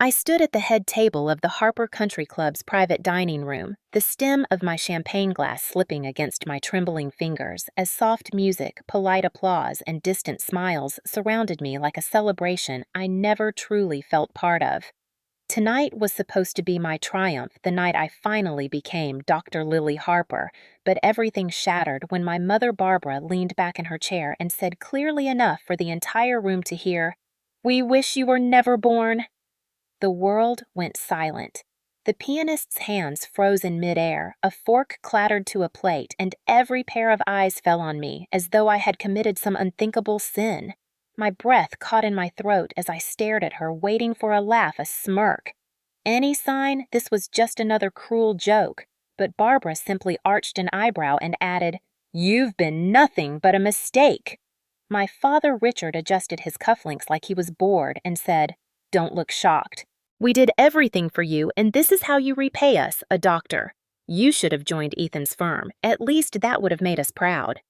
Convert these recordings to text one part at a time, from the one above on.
I stood at the head table of the Harper Country Club's private dining room, the stem of my champagne glass slipping against my trembling fingers as soft music, polite applause, and distant smiles surrounded me like a celebration I never truly felt part of. Tonight was supposed to be my triumph, the night I finally became Dr. Lily Harper, but everything shattered when my mother Barbara leaned back in her chair and said clearly enough for the entire room to hear, "We wish you were never born." The world went silent. The pianist's hands froze in midair, a fork clattered to a plate, and every pair of eyes fell on me as though I had committed some unthinkable sin. My breath caught in my throat as I stared at her, waiting for a laugh, a smirk. Any sign this was just another cruel joke, but Barbara simply arched an eyebrow and added, "You've been nothing but a mistake." My father Richard adjusted his cufflinks like he was bored and said, "Don't look shocked. We did everything for you, and this is how you repay us, a doctor. You should have joined Ethan's firm. At least that would have made us proud."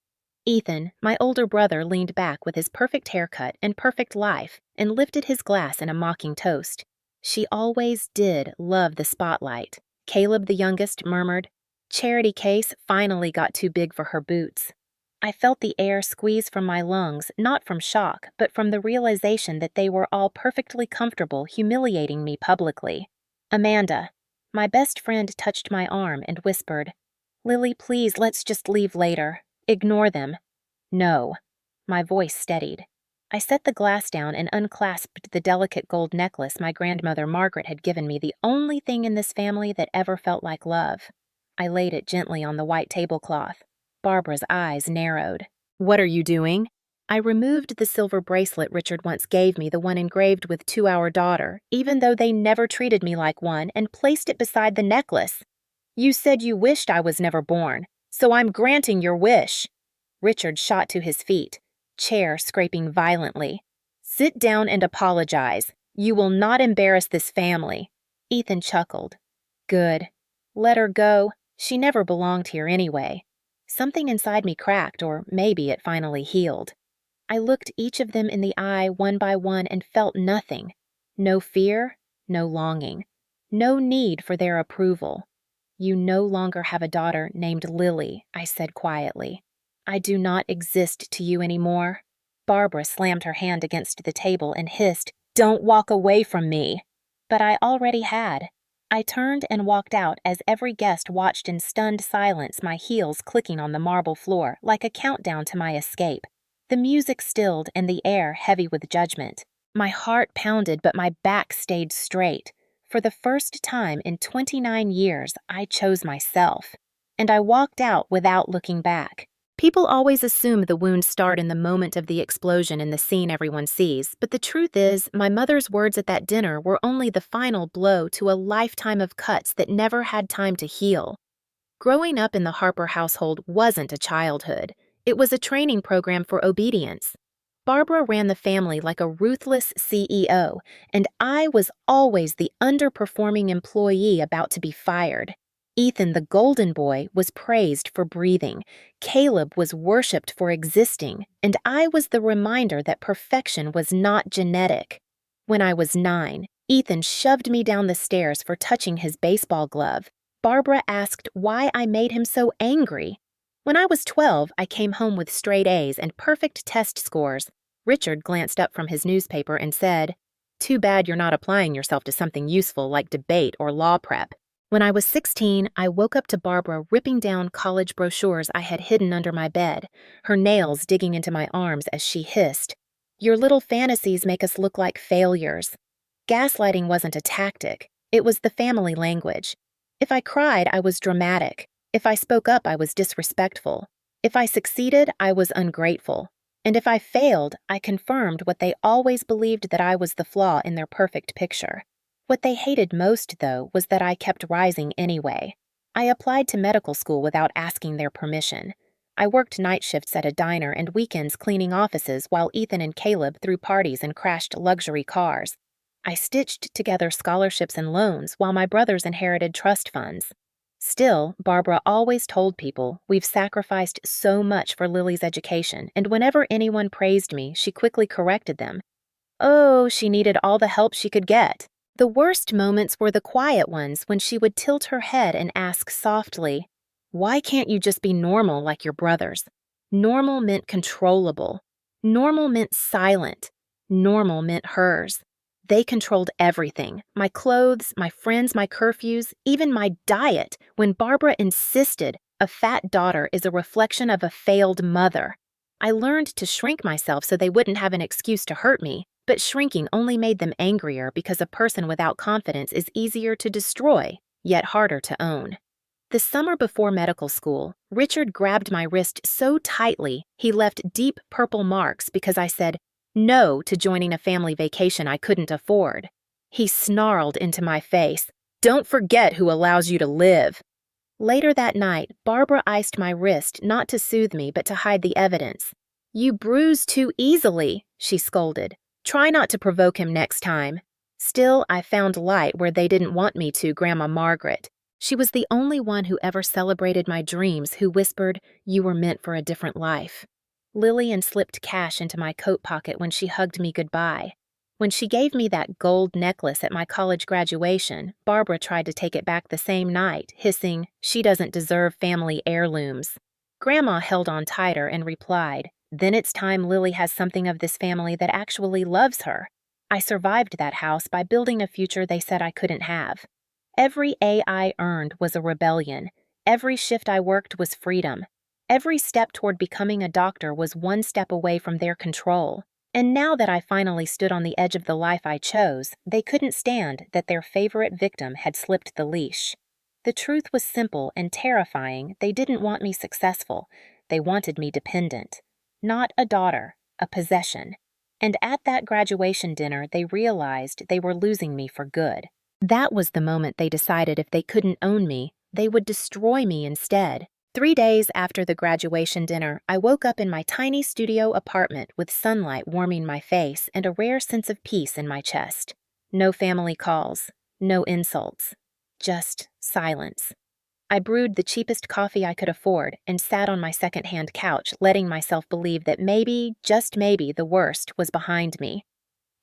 Ethan, my older brother, leaned back with his perfect haircut and perfect life and lifted his glass in a mocking toast. She always did love the spotlight. Caleb, the youngest, murmured, "Charity Case finally got too big for her boots." I felt the air squeeze from my lungs, not from shock, but from the realization that they were all perfectly comfortable humiliating me publicly. "Amanda." My best friend touched my arm and whispered, "Lily, please, let's just leave later. Ignore them." "No." My voice steadied. I set the glass down and unclasped the delicate gold necklace my grandmother Margaret had given me, the only thing in this family that ever felt like love. I laid it gently on the white tablecloth. Barbara's eyes narrowed. "What are you doing?" I removed the silver bracelet Richard once gave me, the one engraved with "To Our Daughter," even though they never treated me like one, and placed it beside the necklace. "You said you wished I was never born, so I'm granting your wish." Richard shot to his feet, chair scraping violently. "Sit down and apologize. You will not embarrass this family." Ethan chuckled. "Good. Let her go. She never belonged here anyway." Something inside me cracked, or maybe it finally healed. I looked each of them in the eye one by one and felt nothing. No fear, no longing, no need for their approval. "You no longer have a daughter named Lily," I said quietly. "I do not exist to you anymore." Barbara slammed her hand against the table and hissed, "Don't walk away from me." But I already had. I turned and walked out as every guest watched in stunned silence, my heels clicking on the marble floor like a countdown to my escape. The music stilled and the air heavy with judgment. My heart pounded, but my back stayed straight. For the first time in 29 years, I chose myself. And I walked out without looking back. People always assume the wounds start in the moment of the explosion in the scene everyone sees, but the truth is, my mother's words at that dinner were only the final blow to a lifetime of cuts that never had time to heal. Growing up in the Harper household wasn't a childhood. It was a training program for obedience. Barbara ran the family like a ruthless CEO, and I was always the underperforming employee about to be fired. Ethan, the golden boy, was praised for breathing. Caleb was worshipped for existing, and I was the reminder that perfection was not genetic. When I was 9, Ethan shoved me down the stairs for touching his baseball glove. Barbara asked why I made him so angry. When I was 12, I came home with straight A's and perfect test scores. Richard glanced up from his newspaper and said, "Too bad you're not applying yourself to something useful like debate or law prep." When I was 16, I woke up to Barbara ripping down college brochures I had hidden under my bed, her nails digging into my arms as she hissed, "Your little fantasies make us look like failures." Gaslighting wasn't a tactic. It was the family language. If I cried, I was dramatic. If I spoke up, I was disrespectful. If I succeeded, I was ungrateful. And if I failed, I confirmed what they always believed, that I was the flaw in their perfect picture. What they hated most, though, was that I kept rising anyway. I applied to medical school without asking their permission. I worked night shifts at a diner and weekends cleaning offices while Ethan and Caleb threw parties and crashed luxury cars. I stitched together scholarships and loans while my brothers inherited trust funds. Still, Barbara always told people, "We've sacrificed so much for Lily's education," and whenever anyone praised me, she quickly corrected them. Oh, she needed all the help she could get. The worst moments were the quiet ones when she would tilt her head and ask softly, "Why can't you just be normal like your brothers?" Normal meant controllable. Normal meant silent. Normal meant hers. They controlled everything: my clothes, my friends, my curfews, even my diet, when Barbara insisted a fat daughter is a reflection of a failed mother. I learned to shrink myself so they wouldn't have an excuse to hurt me, but shrinking only made them angrier because a person without confidence is easier to destroy, yet harder to own. The summer before medical school, Richard grabbed my wrist so tightly he left deep purple marks because I said no to joining a family vacation I couldn't afford. He snarled into my face, "Don't forget who allows you to live." Later that night, Barbara iced my wrist not to soothe me but to hide the evidence. "You bruise too easily," she scolded. "Try not to provoke him next time." Still, I found light where they didn't want me to, Grandma Margaret. She was the only one who ever celebrated my dreams, who whispered, "You were meant for a different life." Lillian slipped cash into my coat pocket when she hugged me goodbye. When she gave me that gold necklace at my college graduation, Barbara tried to take it back the same night, hissing, "She doesn't deserve family heirlooms." Grandma held on tighter and replied, "Then it's time Lily has something of this family that actually loves her." I survived that house by building a future they said I couldn't have. Every A I earned was a rebellion. Every shift I worked was freedom. Every step toward becoming a doctor was one step away from their control. And now that I finally stood on the edge of the life I chose, they couldn't stand that their favorite victim had slipped the leash. The truth was simple and terrifying. They didn't want me successful. They wanted me dependent. Not a daughter, a possession. And at that graduation dinner, they realized they were losing me for good. That was the moment they decided if they couldn't own me, they would destroy me instead. 3 days after the graduation dinner, I woke up in my tiny studio apartment with sunlight warming my face and a rare sense of peace in my chest. No family calls, no insults, just silence. I brewed the cheapest coffee I could afford and sat on my second-hand couch, letting myself believe that maybe, just maybe, the worst was behind me.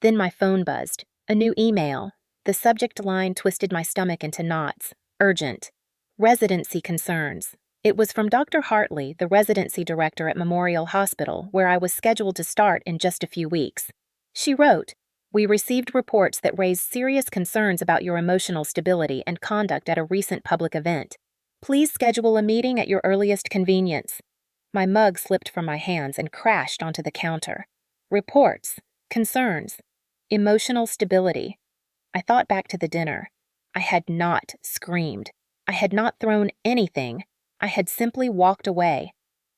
Then my phone buzzed. A new email. The subject line twisted my stomach into knots. Urgent. Residency concerns. It was from Dr. Hartley, the residency director at Memorial Hospital, where I was scheduled to start in just a few weeks. She wrote, "We received reports that raised serious concerns about your emotional stability and conduct at a recent public event. Please schedule a meeting at your earliest convenience." My mug slipped from my hands and crashed onto the counter. Reports. Concerns. Emotional stability. I thought back to the dinner. I had not screamed. I had not thrown anything. I had simply walked away.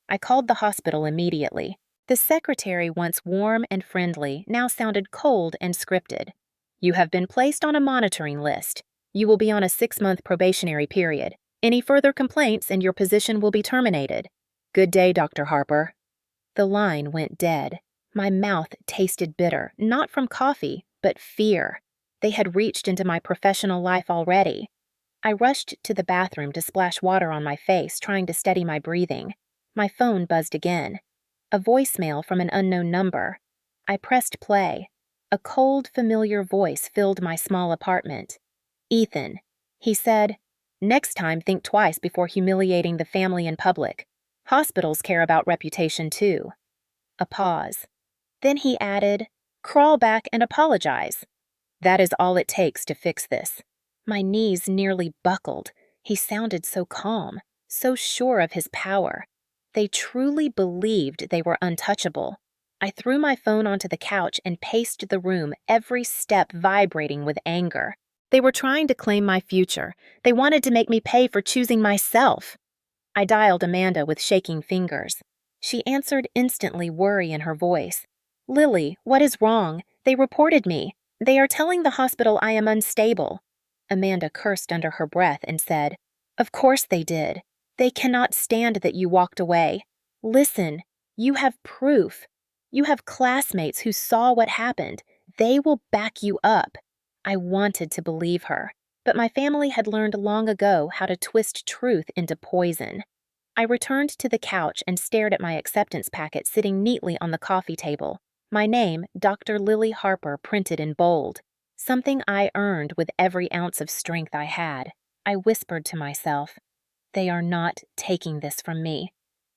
I called the hospital immediately. The secretary, once warm and friendly, now sounded cold and scripted. "You have been placed on a monitoring list. You will be on a 6-month probationary period. Any further complaints and your position will be terminated. Good day, Dr. Harper." The line went dead. My mouth tasted bitter, not from coffee, but fear. They had reached into my professional life already. I rushed to the bathroom to splash water on my face, trying to steady my breathing. My phone buzzed again. A voicemail from an unknown number. I pressed play. A cold, familiar voice filled my small apartment. "Ethan." He said, "Next time, think twice before humiliating the family in public. Hospitals care about reputation, too." A pause. Then he added, "Crawl back and apologize. That is all it takes to fix this." My knees nearly buckled. He sounded so calm, so sure of his power. They truly believed they were untouchable. I threw my phone onto the couch and paced the room, every step vibrating with anger. They were trying to claim my future. They wanted to make me pay for choosing myself. I dialed Amanda with shaking fingers. She answered instantly, worry in her voice. "Lily, what is wrong? They reported me. They are telling the hospital I am unstable." Amanda cursed under her breath and said, "Of course they did. They cannot stand that you walked away. Listen, you have proof. You have classmates who saw what happened. They will back you up." I wanted to believe her, but my family had learned long ago how to twist truth into poison. I returned to the couch and stared at my acceptance packet sitting neatly on the coffee table. My name, Dr. Lily Harper, printed in bold. something I earned with every ounce of strength I had. I whispered to myself, "They are not taking this from me."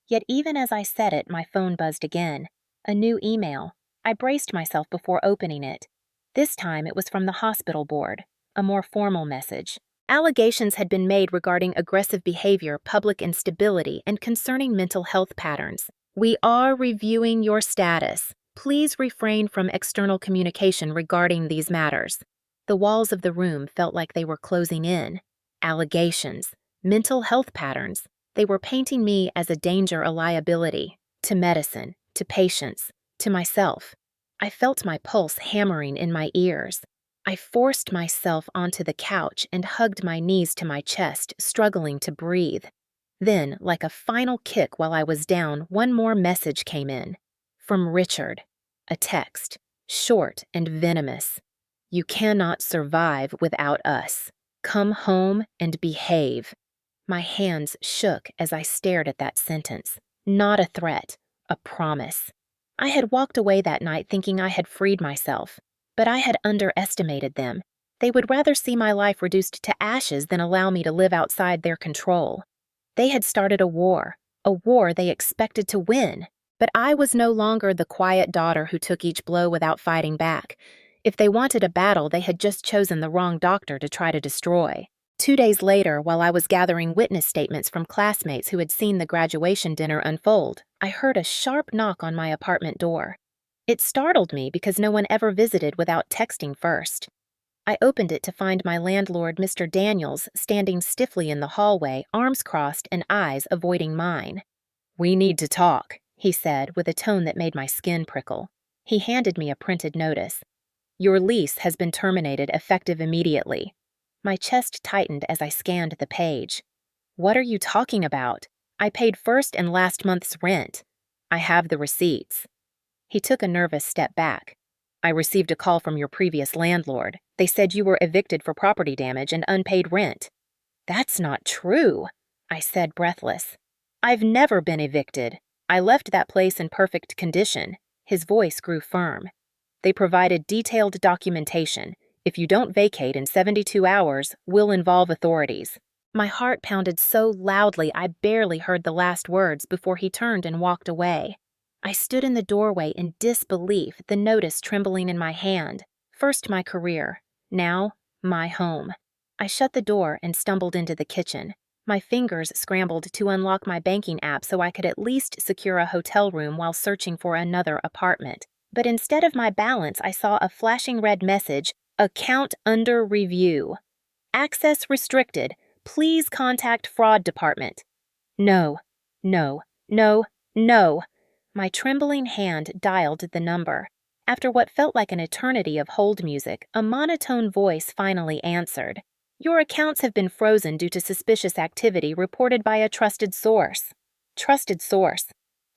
Yet even as I said it, my phone buzzed again. A new email. I braced myself before opening it. This time it was from the hospital board, a more formal message. Allegations had been made regarding aggressive behavior, public instability, and concerning mental health patterns. We are reviewing your status. Please refrain from external communication regarding these matters. The walls of the room felt like they were closing in. Allegations, mental health patterns. They were painting me as a danger, a liability, to medicine, to patients, to myself. I felt my pulse hammering in my ears. I forced myself onto the couch and hugged my knees to my chest, struggling to breathe. Then, like a final kick while I was down, one more message came in. From Richard. A text, short and venomous. "You cannot survive without us. Come home and behave." My hands shook as I stared at that sentence. Not a threat, a promise. I had walked away that night thinking I had freed myself, but I had underestimated them. They would rather see my life reduced to ashes than allow me to live outside their control. They had started a war they expected to win. But I was no longer the quiet daughter who took each blow without fighting back. If they wanted a battle, they had just chosen the wrong doctor to try to destroy. 2 days later, while I was gathering witness statements from classmates who had seen the graduation dinner unfold, I heard a sharp knock on my apartment door. It startled me because no one ever visited without texting first. I opened it to find my landlord, Mr. Daniels, standing stiffly in the hallway, arms crossed and eyes avoiding mine. "We need to talk," he said with a tone that made my skin prickle. He handed me a printed notice. "Your lease has been terminated effective immediately." My chest tightened as I scanned the page. "What are you talking about? I paid first and last month's rent. I have the receipts." He took a nervous step back. "I received a call from your previous landlord. They said you were evicted for property damage and unpaid rent." "That's not true," I said, breathless. "I've never been evicted. I left that place in perfect condition." His voice grew firm. "They provided detailed documentation. If you don't vacate in 72 hours, we'll involve authorities." My heart pounded so loudly I barely heard the last words before he turned and walked away. I stood in the doorway in disbelief, the notice trembling in my hand. First my career, now my home. I shut the door and stumbled into the kitchen. My fingers scrambled to unlock my banking app so I could at least secure a hotel room while searching for another apartment. But instead of my balance, I saw a flashing red message, "Account under review. Access restricted. Please contact fraud department." No, no, no, no. My trembling hand dialed the number. After what felt like an eternity of hold music, a monotone voice finally answered. "Your accounts have been frozen due to suspicious activity reported by a trusted source." Trusted source.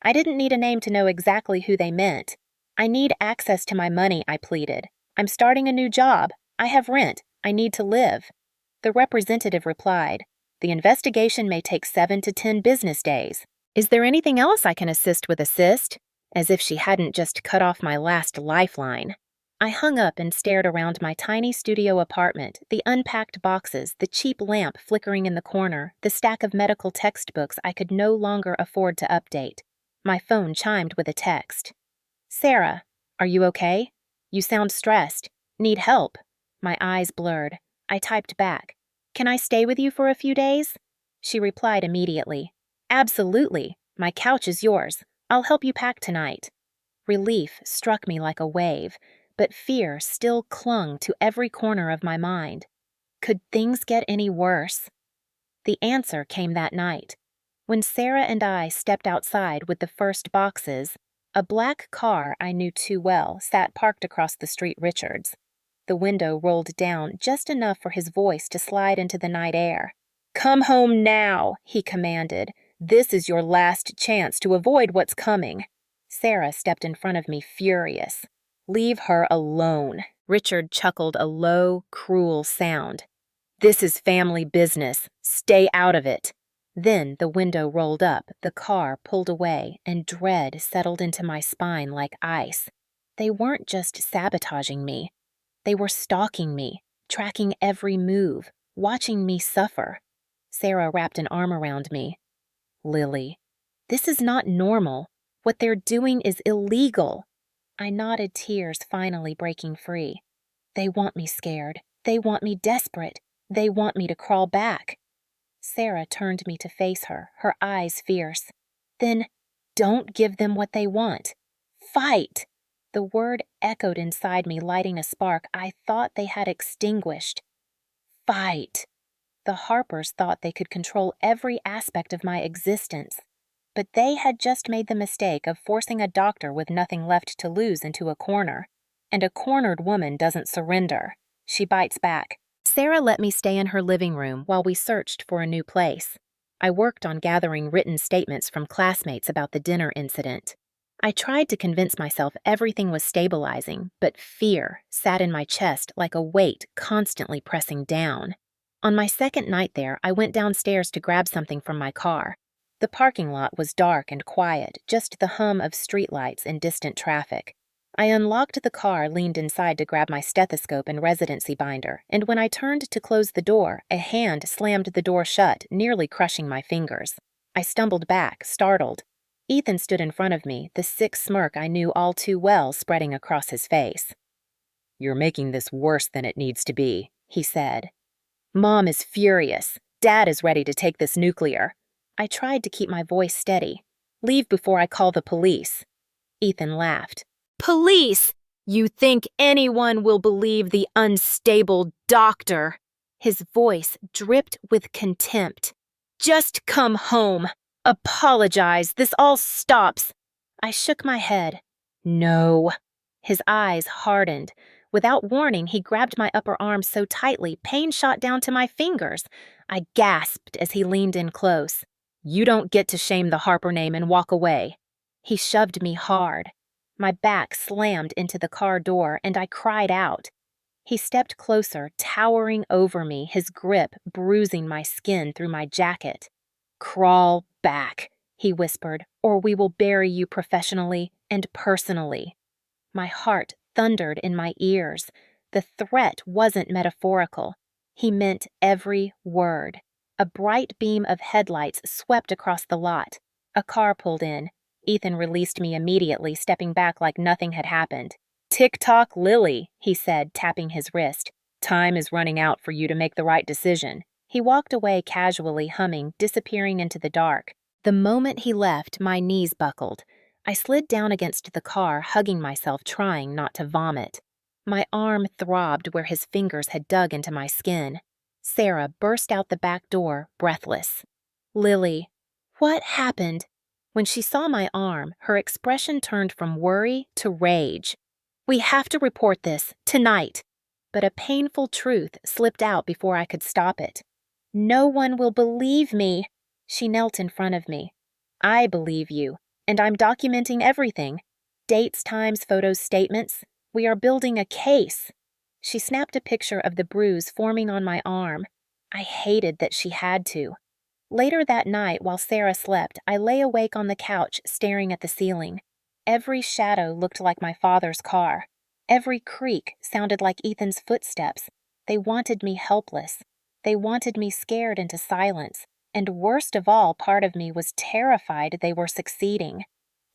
I didn't need a name to know exactly who they meant. "I need access to my money," I pleaded. "I'm starting a new job. I have rent. I need to live." The representative replied, "The investigation may take 7 to 10 business days. Is there anything else I can assist with?" As if she hadn't just cut off my last lifeline. I hung up and stared around my tiny studio apartment, the unpacked boxes, the cheap lamp flickering in the corner, the stack of medical textbooks I could no longer afford to update. My phone chimed with a text. "Sarah, are you okay? You sound stressed. Need help?" My eyes blurred. I typed back, "Can I stay with you for a few days?" She replied immediately, "Absolutely. My couch is yours. I'll help you pack tonight." Relief struck me like a wave, but fear still clung to every corner of my mind. Could things get any worse? The answer came that night. When Sarah and I stepped outside with the first boxes, a black car I knew too well sat parked across the street Richard's. The window rolled down just enough for his voice to slide into the night air. "Come home now," he commanded. "This is your last chance to avoid what's coming." Sarah stepped in front of me, furious. "Leave her alone." Richard chuckled a low, cruel sound. "This is family business. Stay out of it." Then the window rolled up, the car pulled away, and dread settled into my spine like ice. They weren't just sabotaging me. They were stalking me, tracking every move, watching me suffer. Sarah wrapped an arm around me. Lily, this is not normal. What they're doing is illegal. I nodded, tears finally breaking free. They want me scared. They want me desperate. They want me to crawl back. Sarah turned me to face her, her eyes fierce. Then, don't give them what they want. Fight! The word echoed inside me, lighting a spark I thought they had extinguished. Fight! The Harpers thought they could control every aspect of my existence. But they had just made the mistake of forcing a doctor with nothing left to lose into a corner. And a cornered woman doesn't surrender. She bites back. Sarah let me stay in her living room while we searched for a new place. I worked on gathering written statements from classmates about the dinner incident. I tried to convince myself everything was stabilizing, but fear sat in my chest like a weight constantly pressing down. On my second night there, I went downstairs to grab something from my car. The parking lot was dark and quiet, just the hum of streetlights and distant traffic. I unlocked the car, leaned inside to grab my stethoscope and residency binder, and when I turned to close the door, a hand slammed the door shut, nearly crushing my fingers. I stumbled back, startled. Ethan stood in front of me, the sick smirk I knew all too well spreading across his face. "You're making this worse than it needs to be," he said. "Mom is furious. Dad is ready to take this nuclear." I tried to keep my voice steady. "Leave before I call the police." Ethan laughed. "Police! You think anyone will believe the unstable doctor?" His voice dripped with contempt. "Just come home. Apologize. This all stops." I shook my head. "No." His eyes hardened. Without warning, he grabbed my upper arm so tightly, pain shot down to my fingers. I gasped as he leaned in close. "You don't get to shame the Harper name and walk away." He shoved me hard. My back slammed into the car door, and I cried out. He stepped closer, towering over me, his grip bruising my skin through my jacket. "Crawl back," he whispered, "or we will bury you professionally and personally." My heart thundered in my ears. The threat wasn't metaphorical. He meant every word. A bright beam of headlights swept across the lot. A car pulled in. Ethan released me immediately, stepping back like nothing had happened. "Tick-tock, Lily," he said, tapping his wrist. "Time is running out for you to make the right decision." He walked away casually, humming, disappearing into the dark. The moment he left, my knees buckled. I slid down against the car, hugging myself, trying not to vomit. My arm throbbed where his fingers had dug into my skin. Sarah burst out the back door, breathless. "Lily, what happened?" When she saw my arm, her expression turned from worry to rage. "We have to report this, tonight." But a painful truth slipped out before I could stop it. "No one will believe me." She knelt in front of me. "I believe you, and I'm documenting everything. Dates, times, photos, statements. We are building a case." She snapped a picture of the bruise forming on my arm. I hated that she had to. Later that night, while Sarah slept, I lay awake on the couch, staring at the ceiling. Every shadow looked like my father's car. Every creak sounded like Ethan's footsteps. They wanted me helpless. They wanted me scared into silence. And worst of all, part of me was terrified they were succeeding.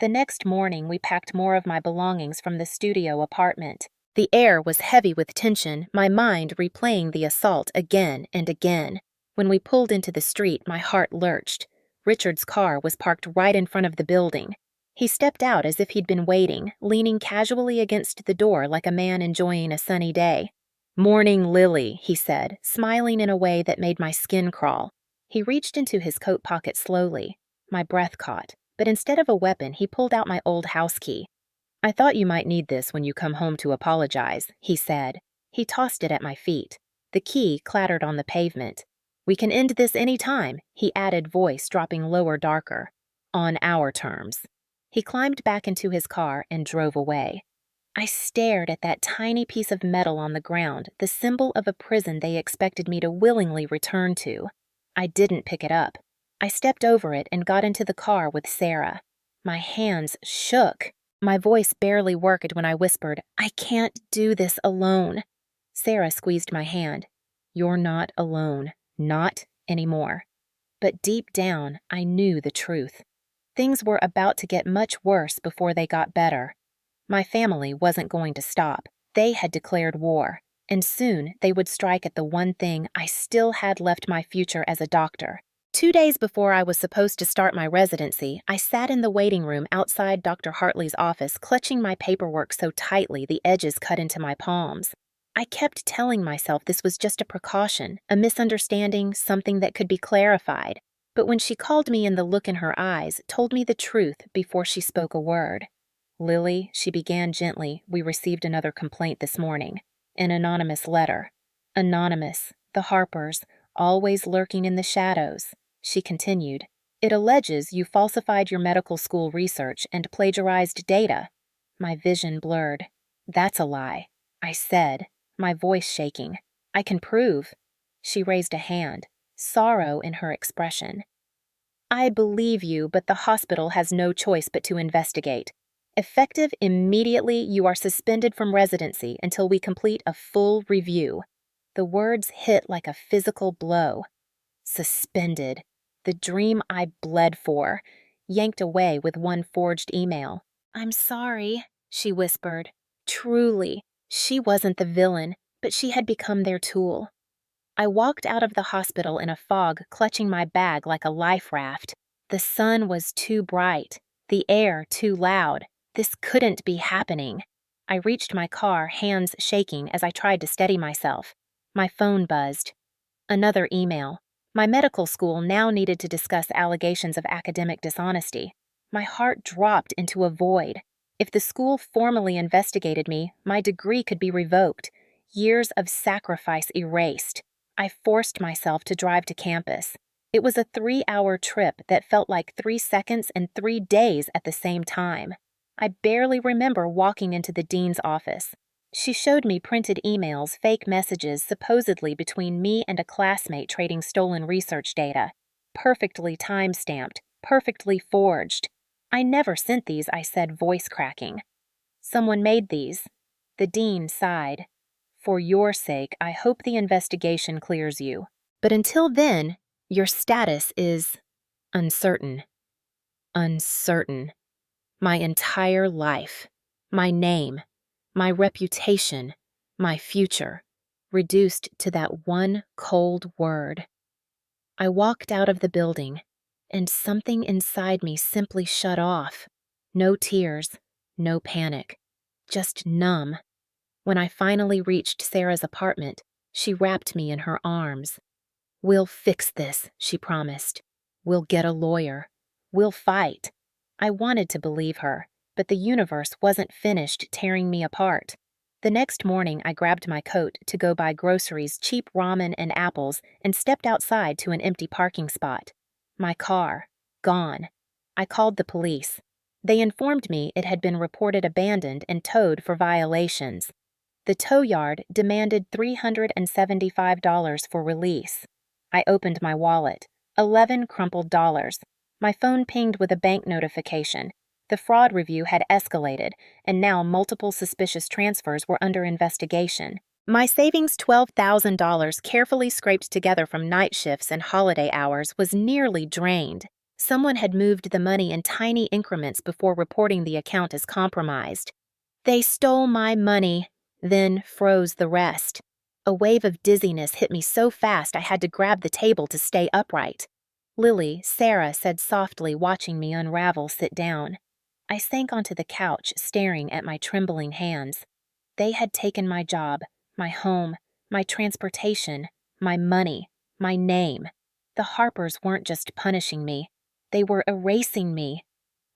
The next morning, we packed more of my belongings from the studio apartment. The air was heavy with tension, my mind replaying the assault again and again. When we pulled into the street, my heart lurched. Richard's car was parked right in front of the building. He stepped out as if he'd been waiting, leaning casually against the door like a man enjoying a sunny day. "Morning, Lily," he said, smiling in a way that made my skin crawl. He reached into his coat pocket slowly. My breath caught, but instead of a weapon, he pulled out my old house key. "I thought you might need this when you come home to apologize," he said. He tossed it at my feet. The key clattered on the pavement. "We can end this any time," he added, voice dropping lower, darker. "On our terms." He climbed back into his car and drove away. I stared at that tiny piece of metal on the ground, the symbol of a prison they expected me to willingly return to. I didn't pick it up. I stepped over it and got into the car with Sarah. My hands shook. My voice barely worked when I whispered, "I can't do this alone." Sarah squeezed my hand. You're not alone. Not anymore. But deep down, I knew the truth. Things were about to get much worse before they got better. My family wasn't going to stop. They had declared war, and soon they would strike at the one thing I still had left: my future as a doctor. 2 days before I was supposed to start my residency, I sat in the waiting room outside Dr. Hartley's office, clutching my paperwork so tightly the edges cut into my palms. I kept telling myself this was just a precaution, a misunderstanding, something that could be clarified. But when she called me and the look in her eyes told me the truth before she spoke a word. Lily, she began gently, we received another complaint this morning. An anonymous letter. Anonymous, the Harpers, always lurking in the shadows. She continued, it alleges you falsified your medical school research and plagiarized data. My vision blurred. That's a lie, I said, my voice shaking. I can prove. She raised a hand, sorrow in her expression. I believe you, but the hospital has no choice but to investigate. Effective immediately, you are suspended from residency until we complete a full review. The words hit like a physical blow. Suspended. The dream I bled for, yanked away with one forged email. I'm sorry, she whispered. Truly, she wasn't the villain, but she had become their tool. I walked out of the hospital in a fog, clutching my bag like a life raft. The sun was too bright, the air too loud. This couldn't be happening. I reached my car, hands shaking as I tried to steady myself. My phone buzzed. Another email. My medical school now needed to discuss allegations of academic dishonesty. My heart dropped into a void. If the school formally investigated me, my degree could be revoked. Years of sacrifice erased. I forced myself to drive to campus. It was a 3-hour trip that felt like 3 seconds and 3 days at the same time. I barely remember walking into the dean's office. She showed me printed emails, fake messages supposedly between me and a classmate trading stolen research data. Perfectly time-stamped, perfectly forged. I never sent these, I said, voice cracking. Someone made these. The dean sighed. For your sake, I hope the investigation clears you. But until then, your status is uncertain. Uncertain. My entire life. My name. My reputation, my future, reduced to that one cold word. I walked out of the building, and something inside me simply shut off. No tears, no panic, just numb. When I finally reached Sarah's apartment, she wrapped me in her arms. We'll fix this, she promised. We'll get a lawyer. We'll fight. I wanted to believe her, but the universe wasn't finished tearing me apart. The next morning, I grabbed my coat to go buy groceries, cheap ramen and apples, and stepped outside to an empty parking spot. My car, gone. I called the police. They informed me it had been reported abandoned and towed for violations. The tow yard demanded $375 for release. I opened my wallet. 11 crumpled dollars. My phone pinged with a bank notification. The fraud review had escalated, and now multiple suspicious transfers were under investigation. My savings, $12,000 carefully scraped together from night shifts and holiday hours, was nearly drained. Someone had moved the money in tiny increments before reporting the account as compromised. They stole my money, then froze the rest. A wave of dizziness hit me so fast I had to grab the table to stay upright. Lily, Sarah said softly, watching me unravel, sit down. I sank onto the couch, staring at my trembling hands. They had taken my job, my home, my transportation, my money, my name. The Harpers weren't just punishing me. They were erasing me.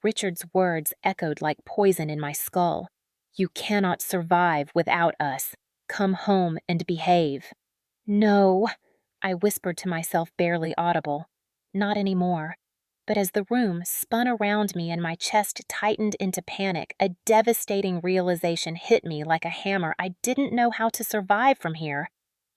Richard's words echoed like poison in my skull. You cannot survive without us. Come home and behave. No, I whispered to myself, barely audible. Not anymore. But as the room spun around me and my chest tightened into panic, a devastating realization hit me like a hammer. I didn't know how to survive from here.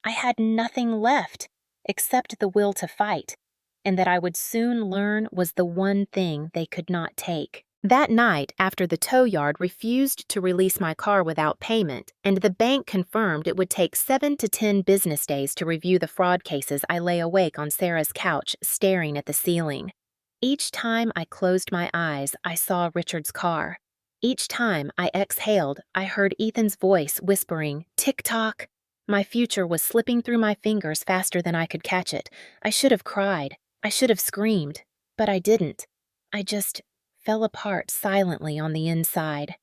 I had nothing left except the will to fight, and that I would soon learn was the one thing they could not take. That night, after the tow yard refused to release my car without payment, and the bank confirmed it would take 7 to 10 business days to review the fraud cases, I lay awake on Sarah's couch, staring at the ceiling. Each time I closed my eyes, I saw Richard's car. Each time I exhaled, I heard Ethan's voice whispering, "Tick-tock." My future was slipping through my fingers faster than I could catch it. I should have cried. I should have screamed. But I didn't. I just fell apart silently on the inside.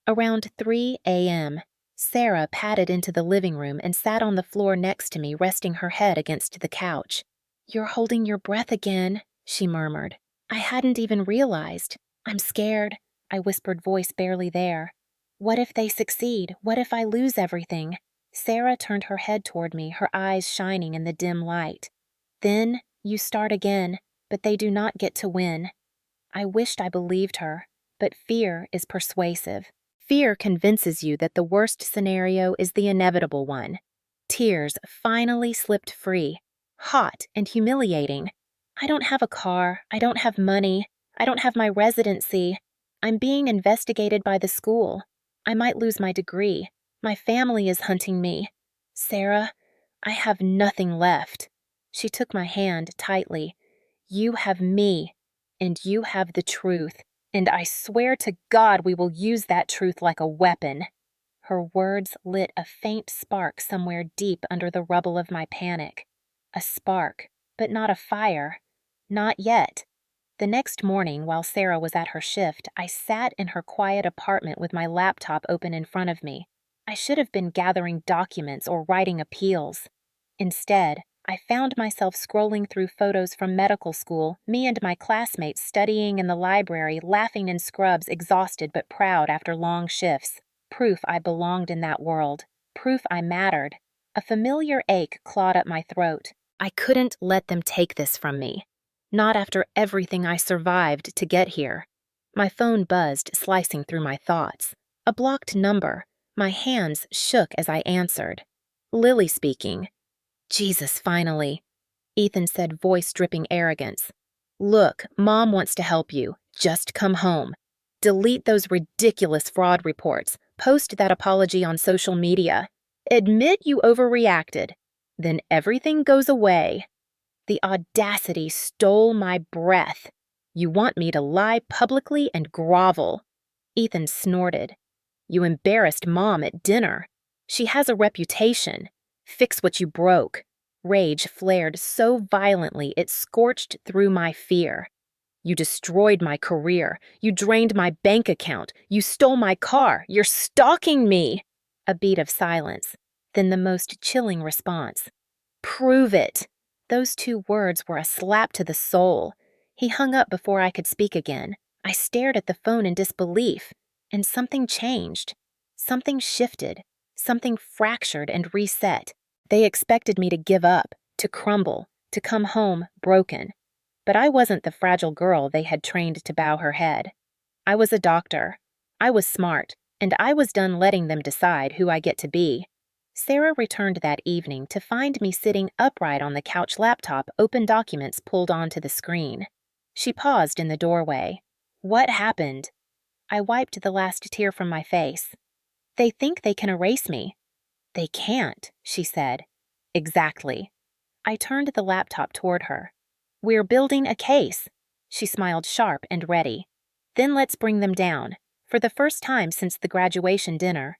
Around 3 a.m., Sarah padded into the living room and sat on the floor next to me, resting her head against the couch. "You're holding your breath again," she murmured. "I hadn't even realized. I'm scared," I whispered, voice barely there. "What if they succeed? What if I lose everything?" Sarah turned her head toward me, her eyes shining in the dim light. "Then you start again, but they do not get to win." I wished I believed her, but fear is persuasive. Fear convinces you that the worst scenario is the inevitable one. Tears finally slipped free, hot and humiliating. I don't have a car, I don't have money, I don't have my residency. I'm being investigated by the school. I might lose my degree. My family is hunting me. Sarah, I have nothing left. She took my hand tightly. "You have me. And you have the truth, and I swear to God we will use that truth like a weapon." Her words lit a faint spark somewhere deep under the rubble of my panic. A spark, but not a fire. Not yet. The next morning, while Sarah was at her shift, I sat in her quiet apartment with my laptop open in front of me. I should have been gathering documents or writing appeals. Instead, I found myself scrolling through photos from medical school, me and my classmates studying in the library, laughing in scrubs, exhausted but proud after long shifts. Proof I belonged in that world. Proof I mattered. A familiar ache clawed up my throat. I couldn't let them take this from me. Not after everything I survived to get here. My phone buzzed, slicing through my thoughts. A blocked number. My hands shook as I answered. Lily speaking. "Jesus, finally," Ethan said, voice dripping arrogance. "Look, Mom wants to help you. Just come home. Delete those ridiculous fraud reports. Post that apology on social media. Admit you overreacted. Then everything goes away." The audacity stole my breath. "You want me to lie publicly and grovel." Ethan snorted. "You embarrassed Mom at dinner. She has a reputation. Fix what you broke." Rage flared so violently it scorched through my fear. "You destroyed my career. You drained my bank account. You stole my car. You're stalking me." A beat of silence, then the most chilling response. "Prove it." Those 2 words were a slap to the soul. He hung up before I could speak again. I stared at the phone in disbelief, and something changed. Something shifted. Something fractured and reset. They expected me to give up, to crumble, to come home broken. But I wasn't the fragile girl they had trained to bow her head. I was a doctor. I was smart, and I was done letting them decide who I get to be. Sarah returned that evening to find me sitting upright on the couch, laptop, open documents pulled onto the screen. She paused in the doorway. "What happened?" I wiped the last tear from my face. "They think they can erase me." "They can't," she said. "Exactly." I turned the laptop toward her. "We're building a case." She smiled sharp and ready. "Then let's bring them down. For the first time since the graduation dinner."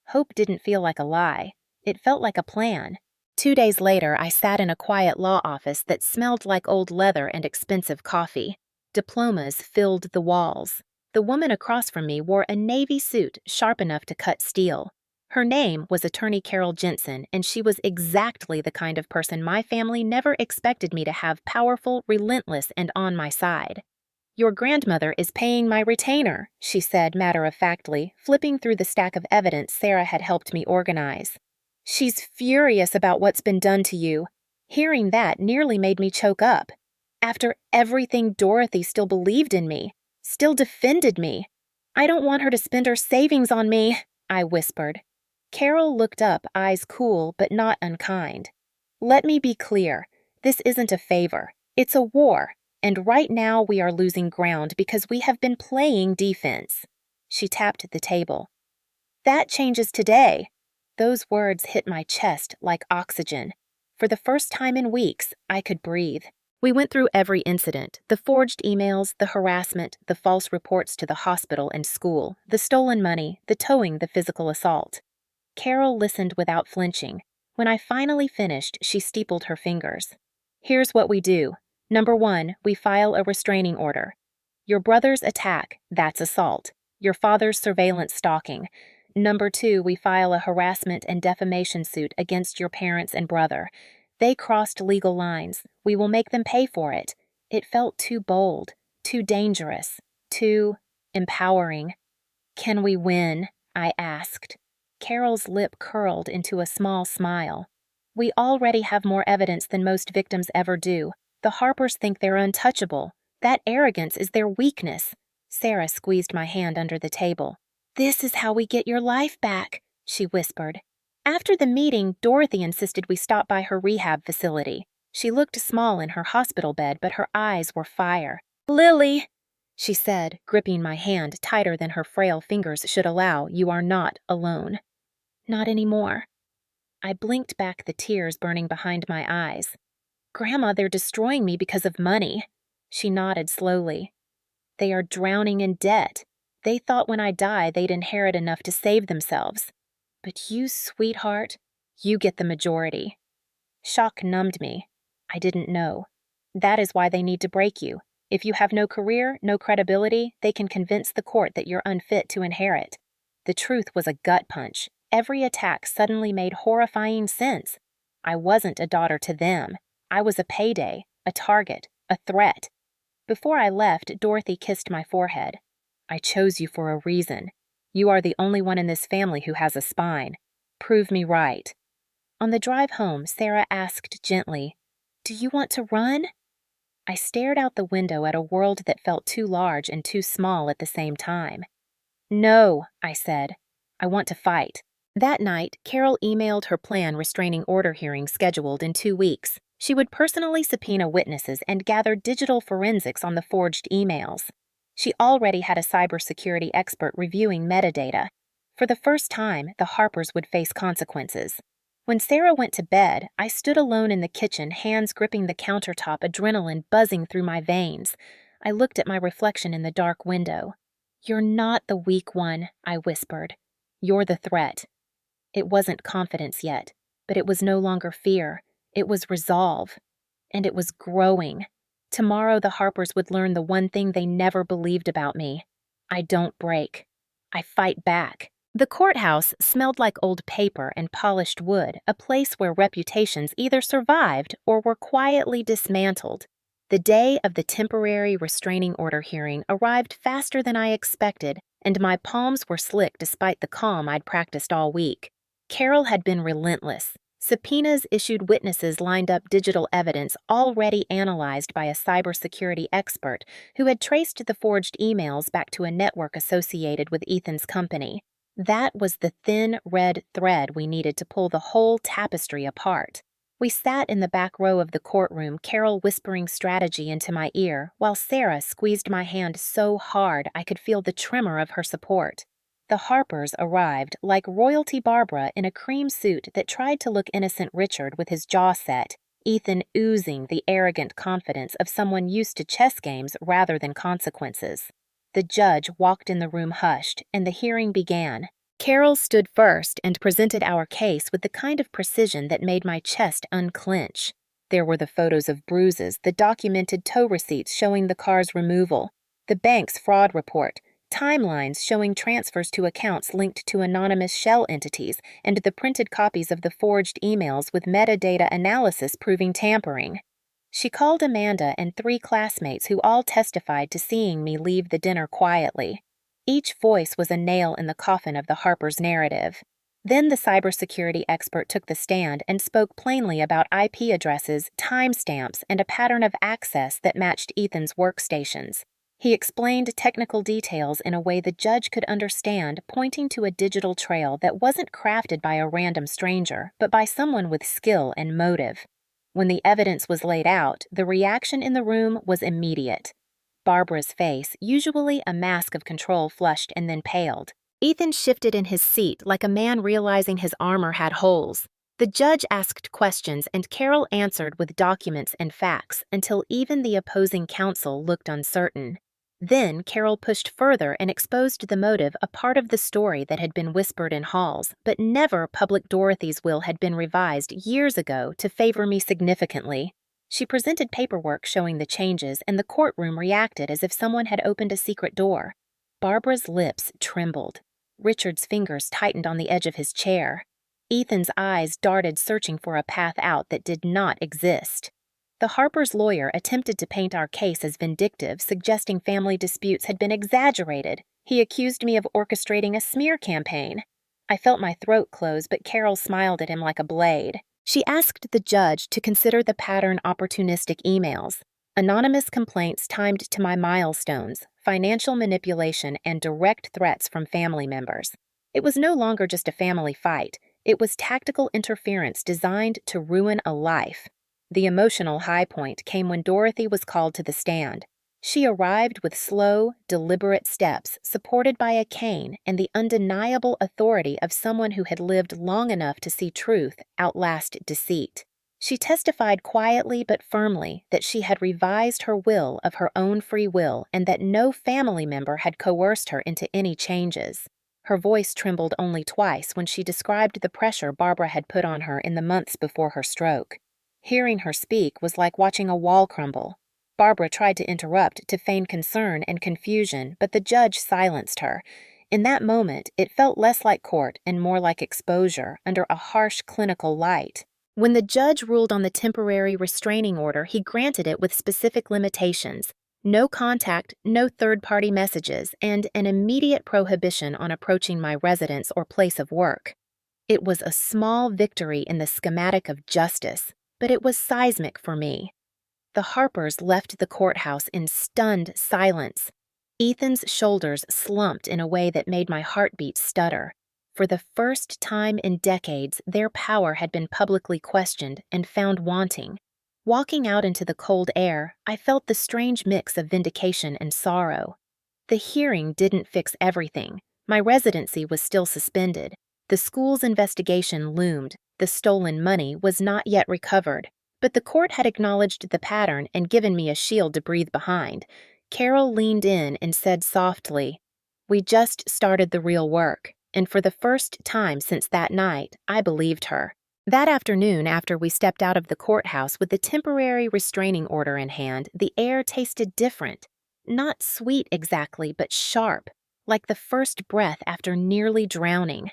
Hope didn't feel like a lie. It felt like a plan. 2 days later, I sat in a quiet law office that smelled like old leather and expensive coffee. Diplomas filled the walls. The woman across from me wore a navy suit sharp enough to cut steel. Her name was Attorney Carol Jensen, and she was exactly the kind of person my family never expected me to have, powerful, relentless, and on my side. "Your grandmother is paying my retainer," she said matter-of-factly, flipping through the stack of evidence Sarah had helped me organize. "She's furious about what's been done to you." Hearing that nearly made me choke up. After everything, Dorothy still believed in me, still defended me. "I don't want her to spend her savings on me," I whispered. Carol looked up, eyes cool but not unkind. "Let me be clear. This isn't a favor. It's a war. And right now we are losing ground because we have been playing defense." She tapped the table. "That changes today." Those words hit my chest like oxygen. For the first time in weeks, I could breathe. We went through every incident: the forged emails, the harassment, the false reports to the hospital and school, the stolen money, the towing, the physical assault. Carol listened without flinching. When I finally finished, she steepled her fingers. "Here's what we do. Number 1, we file a restraining order. Your brother's attack, that's assault. Your father's surveillance stalking. Number 2, we file a harassment and defamation suit against your parents and brother. They crossed legal lines. We will make them pay for it." It felt too bold, too dangerous, too empowering. "Can we win?" I asked. Carol's lip curled into a small smile. "We already have more evidence than most victims ever do. The Harpers think they're untouchable. That arrogance is their weakness." Sarah squeezed my hand under the table. "This is how we get your life back," she whispered. After the meeting, Dorothy insisted we stop by her rehab facility. She looked small in her hospital bed, but her eyes were fire. "Lily," she said, gripping my hand tighter than her frail fingers should allow, "you are not alone." "Not anymore." I blinked back, the tears burning behind my eyes. "Grandma, they're destroying me because of money." She nodded slowly. "They are drowning in debt. They thought when I die they'd inherit enough to save themselves. But you, sweetheart, you get the majority." Shock numbed me. I didn't know. "That is why they need to break you. If you have no career, no credibility, they can convince the court that you're unfit to inherit." The truth was a gut punch. Every attack suddenly made horrifying sense. I wasn't a daughter to them. I was a payday, a target, a threat. Before I left, Dorothy kissed my forehead. "I chose you for a reason. You are the only one in this family who has a spine. Prove me right." On the drive home, Sarah asked gently, "Do you want to run?" I stared out the window at a world that felt too large and too small at the same time. "No," I said. "I want to fight." That night, Carol emailed her planned restraining order hearing scheduled in 2 weeks. She would personally subpoena witnesses and gather digital forensics on the forged emails. She already had a cybersecurity expert reviewing metadata. For the first time, the Harpers would face consequences. When Sarah went to bed, I stood alone in the kitchen, hands gripping the countertop, adrenaline buzzing through my veins. I looked at my reflection in the dark window. "You're not the weak one," I whispered. "You're the threat." It wasn't confidence yet, but it was no longer fear. It was resolve. And it was growing. Tomorrow the Harpers would learn the one thing they never believed about me. I don't break. I fight back. The courthouse smelled like old paper and polished wood, a place where reputations either survived or were quietly dismantled. The day of the temporary restraining order hearing arrived faster than I expected, and my palms were slick despite the calm I'd practiced all week. Carol had been relentless. Subpoenas issued, witnesses lined up, digital evidence already analyzed by a cybersecurity expert who had traced the forged emails back to a network associated with Ethan's company. That was the thin red thread we needed to pull the whole tapestry apart. We sat in the back row of the courtroom, Carol whispering strategy into my ear, while Sarah squeezed my hand so hard I could feel the tremor of her support. The Harpers arrived like royalty Barbara in a cream suit that tried to look innocent Richard with his jaw set, Ethan oozing the arrogant confidence of someone used to chess games rather than consequences. The judge walked in the room hushed, and the hearing began. Carol stood first and presented our case with the kind of precision that made my chest unclench. There were the photos of bruises, the documented tow receipts showing the car's removal, the bank's fraud report, timelines showing transfers to accounts linked to anonymous shell entities, and the printed copies of the forged emails with metadata analysis proving tampering. She called Amanda and 3 classmates who all testified to seeing me leave the dinner quietly. Each voice was a nail in the coffin of the Harpers' narrative. Then the cybersecurity expert took the stand and spoke plainly about IP addresses, timestamps, and a pattern of access that matched Ethan's workstations. He explained technical details in a way the judge could understand, pointing to a digital trail that wasn't crafted by a random stranger, but by someone with skill and motive. When the evidence was laid out, the reaction in the room was immediate. Barbara's face, usually a mask of control, flushed and then paled. Ethan shifted in his seat like a man realizing his armor had holes. The judge asked questions and Carol answered with documents and facts until even the opposing counsel looked uncertain. Then Carol pushed further and exposed the motive, a part of the story that had been whispered in halls, but never public. Dorothy's will had been revised years ago to favor me significantly. She presented paperwork showing the changes, and the courtroom reacted as if someone had opened a secret door. Barbara's lips trembled. Richard's fingers tightened on the edge of his chair. Ethan's eyes darted, searching for a path out that did not exist. The Harpers' lawyer attempted to paint our case as vindictive, suggesting family disputes had been exaggerated. He accused me of orchestrating a smear campaign. I felt my throat close, but Carol smiled at him like a blade. She asked the judge to consider the pattern opportunistic emails, anonymous complaints timed to my milestones, financial manipulation, and direct threats from family members. It was no longer just a family fight. It was tactical interference designed to ruin a life. The emotional high point came when Dorothy was called to the stand. She arrived with slow, deliberate steps, supported by a cane and the undeniable authority of someone who had lived long enough to see truth outlast deceit. She testified quietly but firmly that she had revised her will of her own free will and that no family member had coerced her into any changes. Her voice trembled only twice when she described the pressure Barbara had put on her in the months before her stroke. Hearing her speak was like watching a wall crumble. Barbara tried to interrupt to feign concern and confusion, but the judge silenced her. In that moment, it felt less like court and more like exposure under a harsh clinical light. When the judge ruled on the temporary restraining order, he granted it with specific limitations: no contact, no third-party messages, and an immediate prohibition on approaching my residence or place of work. It was a small victory in the schematic of justice, but it was seismic for me. The Harpers left the courthouse in stunned silence. Ethan's shoulders slumped in a way that made my heartbeat stutter. For the first time in decades, their power had been publicly questioned and found wanting. Walking out into the cold air, I felt the strange mix of vindication and sorrow. The hearing didn't fix everything. My residency was still suspended. The school's investigation loomed. The stolen money was not yet recovered. But the court had acknowledged the pattern and given me a shield to breathe behind. Carol leaned in and said softly, "We just started the real work." And for the first time since that night, I believed her. That afternoon, after we stepped out of the courthouse with the temporary restraining order in hand, the air tasted different. Not sweet exactly, but sharp, like the first breath after nearly drowning.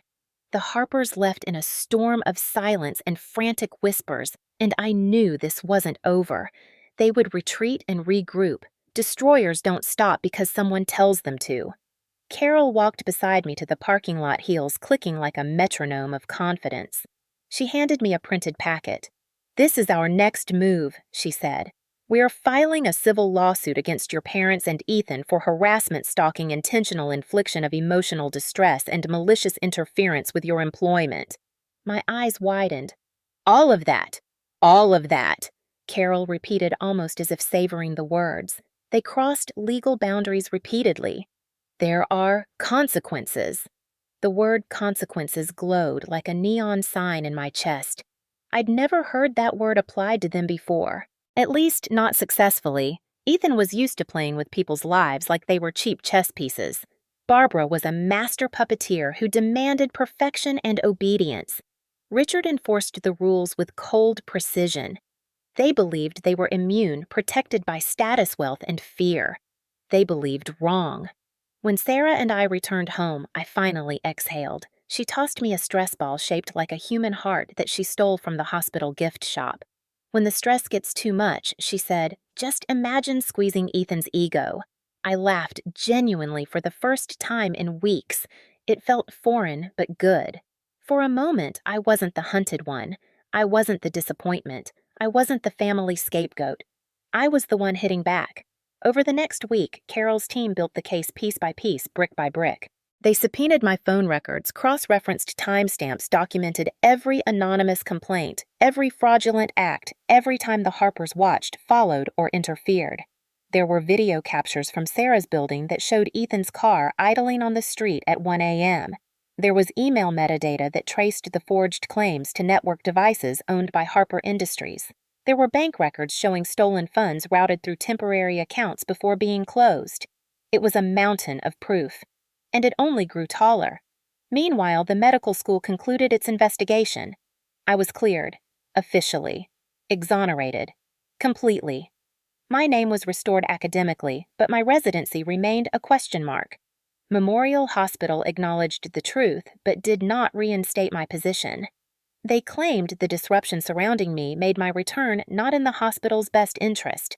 The Harpers left in a storm of silence and frantic whispers, and I knew this wasn't over. They would retreat and regroup. Destroyers don't stop because someone tells them to. Carol walked beside me to the parking lot, heels clicking like a metronome of confidence. She handed me a printed packet. "This is our next move," she said. "We are filing a civil lawsuit against your parents and Ethan for harassment, stalking, intentional infliction of emotional distress, and malicious interference with your employment." My eyes widened. "All of that! All of that!" Carol repeated, almost as if savoring the words. They crossed legal boundaries repeatedly. "There are consequences." The word consequences glowed like a neon sign in my chest. I'd never heard that word applied to them before. At least, not successfully. Ethan was used to playing with people's lives like they were cheap chess pieces. Barbara was a master puppeteer who demanded perfection and obedience. Richard enforced the rules with cold precision. They believed they were immune, protected by status, wealth, and fear. They believed wrong. When Sarah and I returned home, I finally exhaled. She tossed me a stress ball shaped like a human heart that she stole from the hospital gift shop. "When the stress gets too much," she said, "just imagine squeezing Ethan's ego." I laughed genuinely for the first time in weeks. It felt foreign but good. For a moment, I wasn't the hunted one. I wasn't the disappointment. I wasn't the family scapegoat. I was the one hitting back. Over the next week, Carol's team built the case piece by piece, brick by brick. They subpoenaed my phone records, cross-referenced timestamps, documented every anonymous complaint, every fraudulent act, every time the Harpers watched, followed, or interfered. There were video captures from Sarah's building that showed Ethan's car idling on the street at 1 a.m. There was email metadata that traced the forged claims to network devices owned by Harper Industries. There were bank records showing stolen funds routed through temporary accounts before being closed. It was a mountain of proof. And it only grew taller. Meanwhile, the medical school concluded its investigation. I was cleared. Officially. Exonerated. Completely. My name was restored academically, but my residency remained a question mark. Memorial Hospital acknowledged the truth, but did not reinstate my position. They claimed the disruption surrounding me made my return not in the hospital's best interest.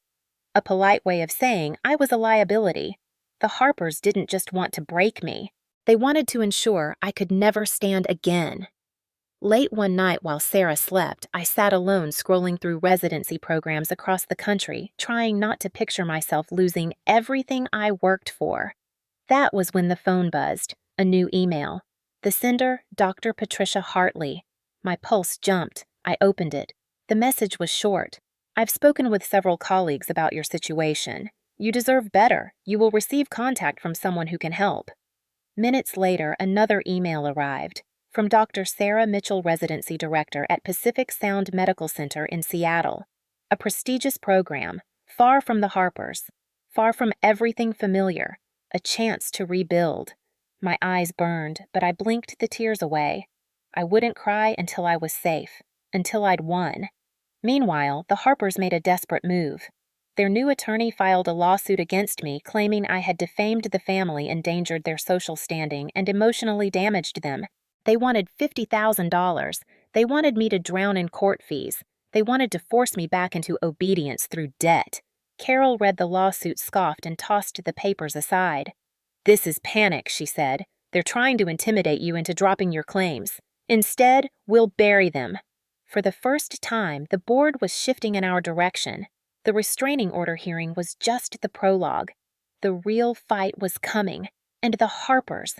A polite way of saying I was a liability. The Harpers didn't just want to break me. They wanted to ensure I could never stand again. Late one night while Sarah slept, I sat alone scrolling through residency programs across the country, trying not to picture myself losing everything I worked for. That was when the phone buzzed, a new email. The sender, Dr. Patricia Hartley. My pulse jumped. I opened it. The message was short. I've spoken with several colleagues about your situation. You deserve better. You will receive contact from someone who can help. Minutes later, another email arrived from Dr. Sarah Mitchell, Residency Director at Pacific Sound Medical Center in Seattle. A prestigious program, far from the Harpers, far from everything familiar, a chance to rebuild. My eyes burned, but I blinked the tears away. I wouldn't cry until I was safe, until I'd won. Meanwhile, the Harpers made a desperate move. Their new attorney filed a lawsuit against me, claiming I had defamed the family, endangered their social standing, and emotionally damaged them. They wanted $50,000. They wanted me to drown in court fees. They wanted to force me back into obedience through debt. Carol read the lawsuit, scoffed, and tossed the papers aside. "This is panic," she said. "They're trying to intimidate you into dropping your claims. Instead, we'll bury them." For the first time, the board was shifting in our direction. The restraining order hearing was just the prologue. The real fight was coming, and the Harpers,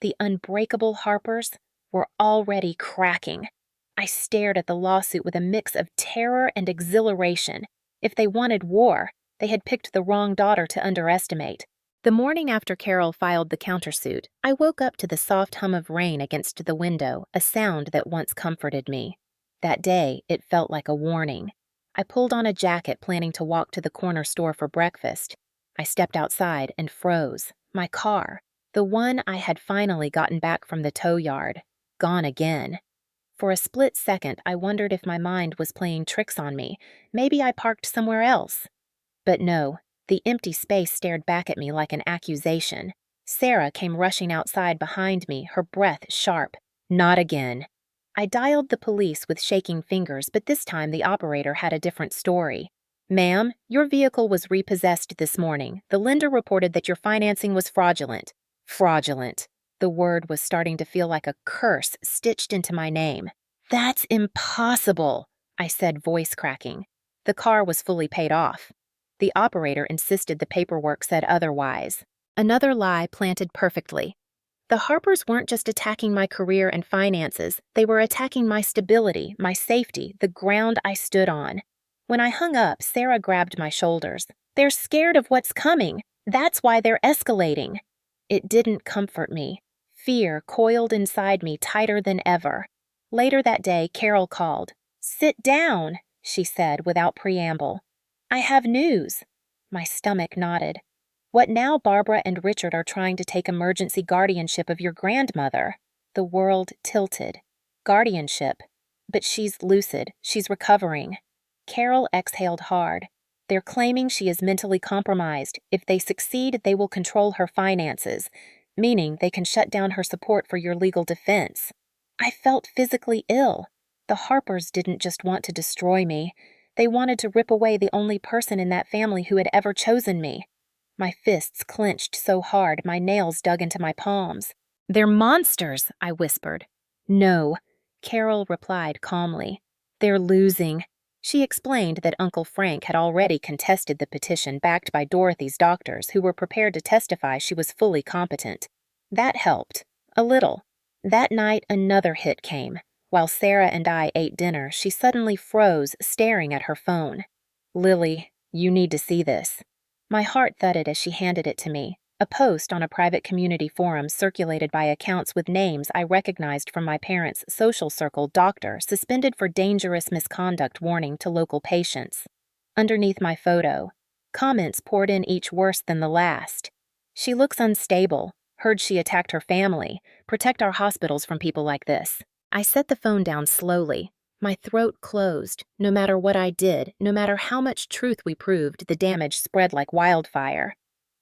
the unbreakable Harpers, were already cracking. I stared at the lawsuit with a mix of terror and exhilaration. If they wanted war, they had picked the wrong daughter to underestimate. The morning after Carol filed the countersuit, I woke up to the soft hum of rain against the window, a sound that once comforted me. That day, it felt like a warning. I pulled on a jacket, planning to walk to the corner store for breakfast. I stepped outside and froze. My car, the one I had finally gotten back from the tow yard, gone again. For a split second, I wondered if my mind was playing tricks on me. Maybe I parked somewhere else. But no, the empty space stared back at me like an accusation. Sarah came rushing outside behind me, her breath sharp. Not again. I dialed the police with shaking fingers, but this time the operator had a different story. "Ma'am, your vehicle was repossessed this morning. The lender reported that your financing was fraudulent." Fraudulent. The word was starting to feel like a curse stitched into my name. "That's impossible," I said, voice cracking. The car was fully paid off. The operator insisted the paperwork said otherwise. Another lie planted perfectly. The Harpers weren't just attacking my career and finances, they were attacking my stability, my safety, the ground I stood on. When I hung up, Sarah grabbed my shoulders. "They're scared of what's coming. That's why they're escalating." It didn't comfort me. Fear coiled inside me tighter than ever. Later that day, Carol called. "Sit down," she said without preamble. "I have news." My stomach knotted. "What now? Barbara and Richard are trying to take emergency guardianship of your grandmother." The world tilted. Guardianship. But she's lucid. She's recovering. Carol exhaled hard. "They're claiming she is mentally compromised. If they succeed, they will control her finances, meaning they can shut down her support for your legal defense." I felt physically ill. The Harpers didn't just want to destroy me. They wanted to rip away the only person in that family who had ever chosen me. My fists clenched so hard, my nails dug into my palms. "They're monsters," I whispered. "No," Carol replied calmly. "They're losing." She explained that Uncle Frank had already contested the petition backed by Dorothy's doctors, who were prepared to testify she was fully competent. That helped. A little. That night, another hit came. While Sarah and I ate dinner, she suddenly froze, staring at her phone. "Lily, you need to see this." My heart thudded as she handed it to me, a post on a private community forum circulated by accounts with names I recognized from my parents' social circle. Doctor suspended for dangerous misconduct warning to local patients. Underneath my photo, comments poured in, each worse than the last. "She looks unstable. Heard she attacked her family. Protect our hospitals from people like this." I set the phone down slowly. My throat closed. No matter what I did, no matter how much truth we proved, the damage spread like wildfire.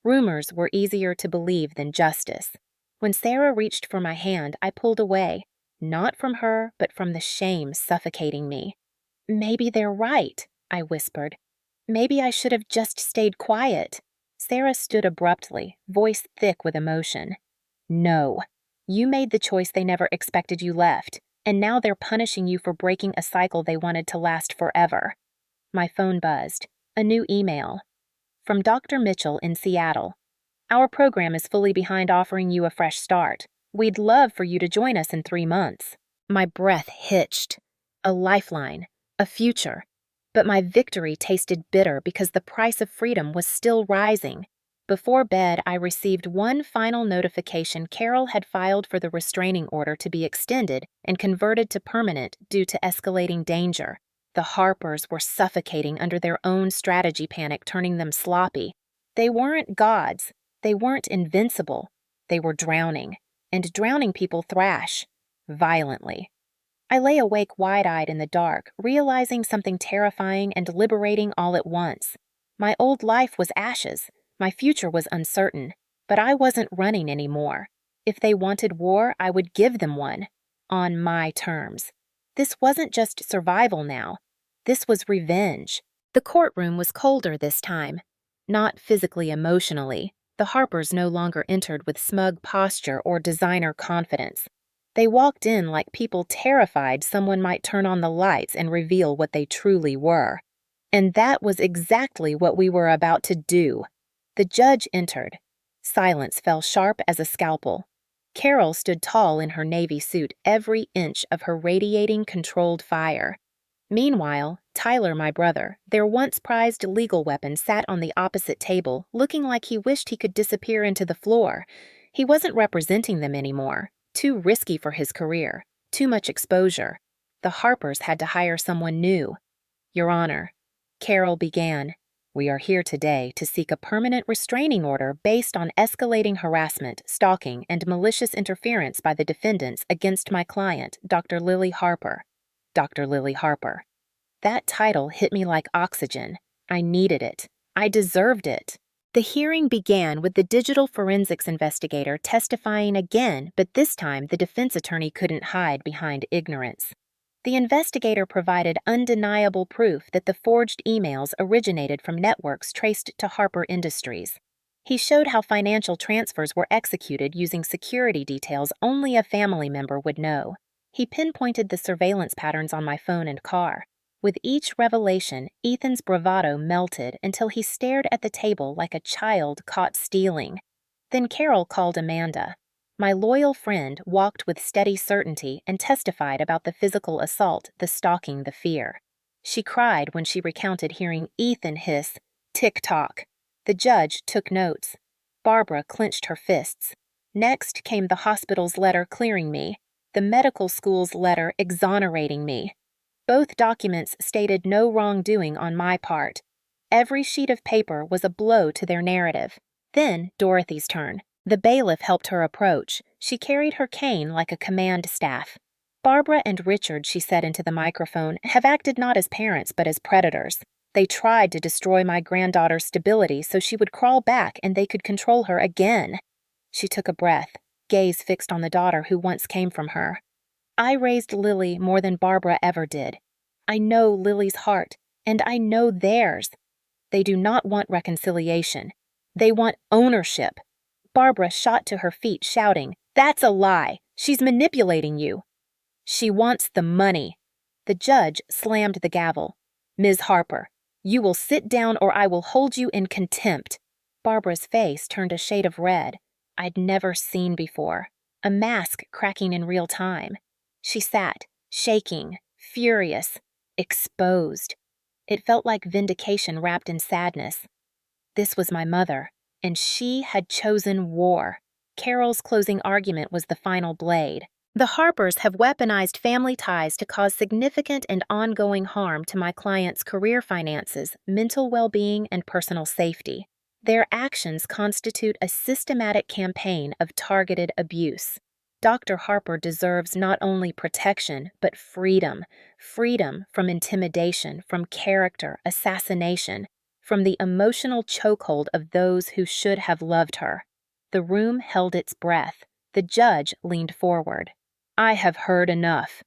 Rumors were easier to believe than justice. When Sarah reached for my hand, I pulled away, not from her, but from the shame suffocating me. "Maybe they're right," I whispered. "Maybe I should have just stayed quiet." Sarah stood abruptly, voice thick with emotion. "No. You made the choice they never expected. You left, and now they're punishing you for breaking a cycle they wanted to last forever." My phone buzzed. A new email. From Dr. Mitchell in Seattle. "Our program is fully behind offering you a fresh start. We'd love for you to join us in 3 months." My breath hitched. A lifeline. A future. But my victory tasted bitter because the price of freedom was still rising. Before bed, I received one final notification. Carol had filed for the restraining order to be extended and converted to permanent due to escalating danger. The Harpers were suffocating under their own strategy panic, turning them sloppy. They weren't gods. They weren't invincible. They were drowning. And drowning people thrash. Violently. I lay awake wide-eyed in the dark, realizing something terrifying and liberating all at once. My old life was ashes. My future was uncertain. But I wasn't running anymore. If they wanted war, I would give them one. On my terms. This wasn't just survival now. This was revenge. The courtroom was colder this time. Not physically, emotionally. The Harpers no longer entered with smug posture or designer confidence. They walked in like people terrified someone might turn on the lights and reveal what they truly were. And that was exactly what we were about to do. The judge entered. Silence fell sharp as a scalpel. Carol stood tall in her navy suit, every inch of her radiating controlled fire. Meanwhile, Tyler, my brother, their once prized legal weapon, sat on the opposite table, looking like he wished he could disappear into the floor. He wasn't representing them anymore. Too risky for his career. Too much exposure. The Harpers had to hire someone new. "Your Honor," Carol began, "we are here today to seek a permanent restraining order based on escalating harassment, stalking, and malicious interference by the defendants against my client, Dr. Lily Harper." Dr. Lily Harper. That title hit me like oxygen. I needed it. I deserved it. The hearing began with the digital forensics investigator testifying again, but this time the defense attorney couldn't hide behind ignorance. The investigator provided undeniable proof that the forged emails originated from networks traced to Harper Industries. He showed how financial transfers were executed using security details only a family member would know. He pinpointed the surveillance patterns on my phone and car. With each revelation, Ethan's bravado melted until he stared at the table like a child caught stealing. Then Carol called Amanda. My loyal friend walked with steady certainty and testified about the physical assault, the stalking, the fear. She cried when she recounted hearing Ethan hiss, "Tick-tock." The judge took notes. Barbara clenched her fists. Next came the hospital's letter clearing me, the medical school's letter exonerating me. Both documents stated no wrongdoing on my part. Every sheet of paper was a blow to their narrative. Then Dorothy's turn. The bailiff helped her approach. She carried her cane like a command staff. "Barbara and Richard," she said into the microphone, "have acted not as parents but as predators. They tried to destroy my granddaughter's stability so she would crawl back and they could control her again." She took a breath, gaze fixed on the daughter who once came from her. "I raised Lily more than Barbara ever did. I know Lily's heart, and I know theirs. They do not want reconciliation. They want ownership." Barbara shot to her feet, shouting, "That's a lie! She's manipulating you!" "She wants the money." The judge slammed the gavel. "Ms. Harper, you will sit down or I will hold you in contempt." Barbara's face turned a shade of red. I'd never seen before, a mask cracking in real time. She sat, shaking, furious, exposed. It felt like vindication wrapped in sadness. This was my mother, and she had chosen war. Carol's closing argument was the final blade. The Harpers have weaponized family ties to cause significant and ongoing harm to my client's career finances, mental well-being, and personal safety. Their actions constitute a systematic campaign of targeted abuse. Dr. Harper deserves not only protection, but freedom. Freedom from intimidation, from character assassination, from the emotional chokehold of those who should have loved her. The room held its breath. The judge leaned forward. I have heard enough.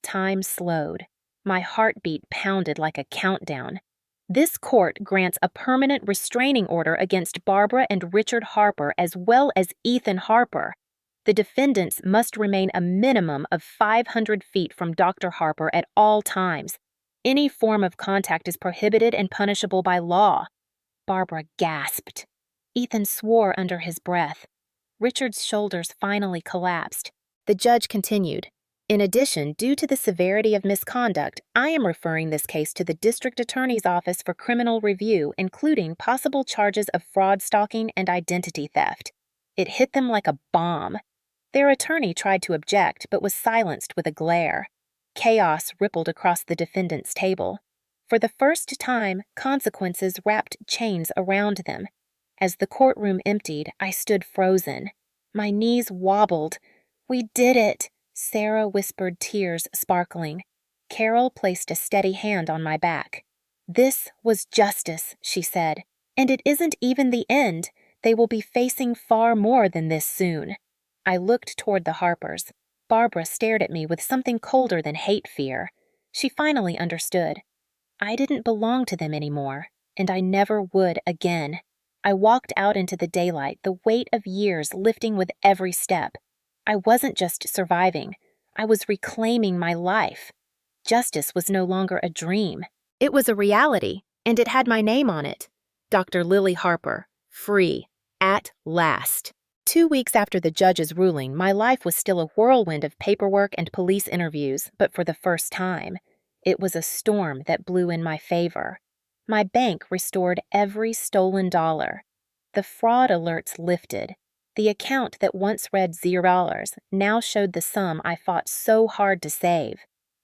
Time slowed. My heartbeat pounded like a countdown. This court grants a permanent restraining order against Barbara and Richard Harper as well as Ethan Harper. The defendants must remain a minimum of 500 feet from Dr. Harper at all times. Any form of contact is prohibited and punishable by law. Barbara gasped. Ethan swore under his breath. Richard's shoulders finally collapsed. The judge continued. In addition, due to the severity of misconduct, I am referring this case to the District Attorney's Office for criminal review, including possible charges of fraud stalking and identity theft. It hit them like a bomb. Their attorney tried to object, but was silenced with a glare. Chaos rippled across the defendant's table. For the first time, consequences wrapped chains around them. As the courtroom emptied, I stood frozen. My knees wobbled. We did it, Sarah whispered, tears sparkling. Carol placed a steady hand on my back. This was justice, she said, and it isn't even the end. They will be facing far more than this soon. I looked toward the Harpers. Barbara stared at me with something colder than hate fear. She finally understood. I didn't belong to them anymore, and I never would again. I walked out into the daylight, the weight of years lifting with every step. I wasn't just surviving. I was reclaiming my life. Justice was no longer a dream. It was a reality, and it had my name on it. Dr. Lily Harper, free, at last. 2 weeks after the judge's ruling, my life was still a whirlwind of paperwork and police interviews, but for the first time, it was a storm that blew in my favor. My bank restored every stolen dollar. The fraud alerts lifted. The account that once read $0 now showed the sum I fought so hard to save.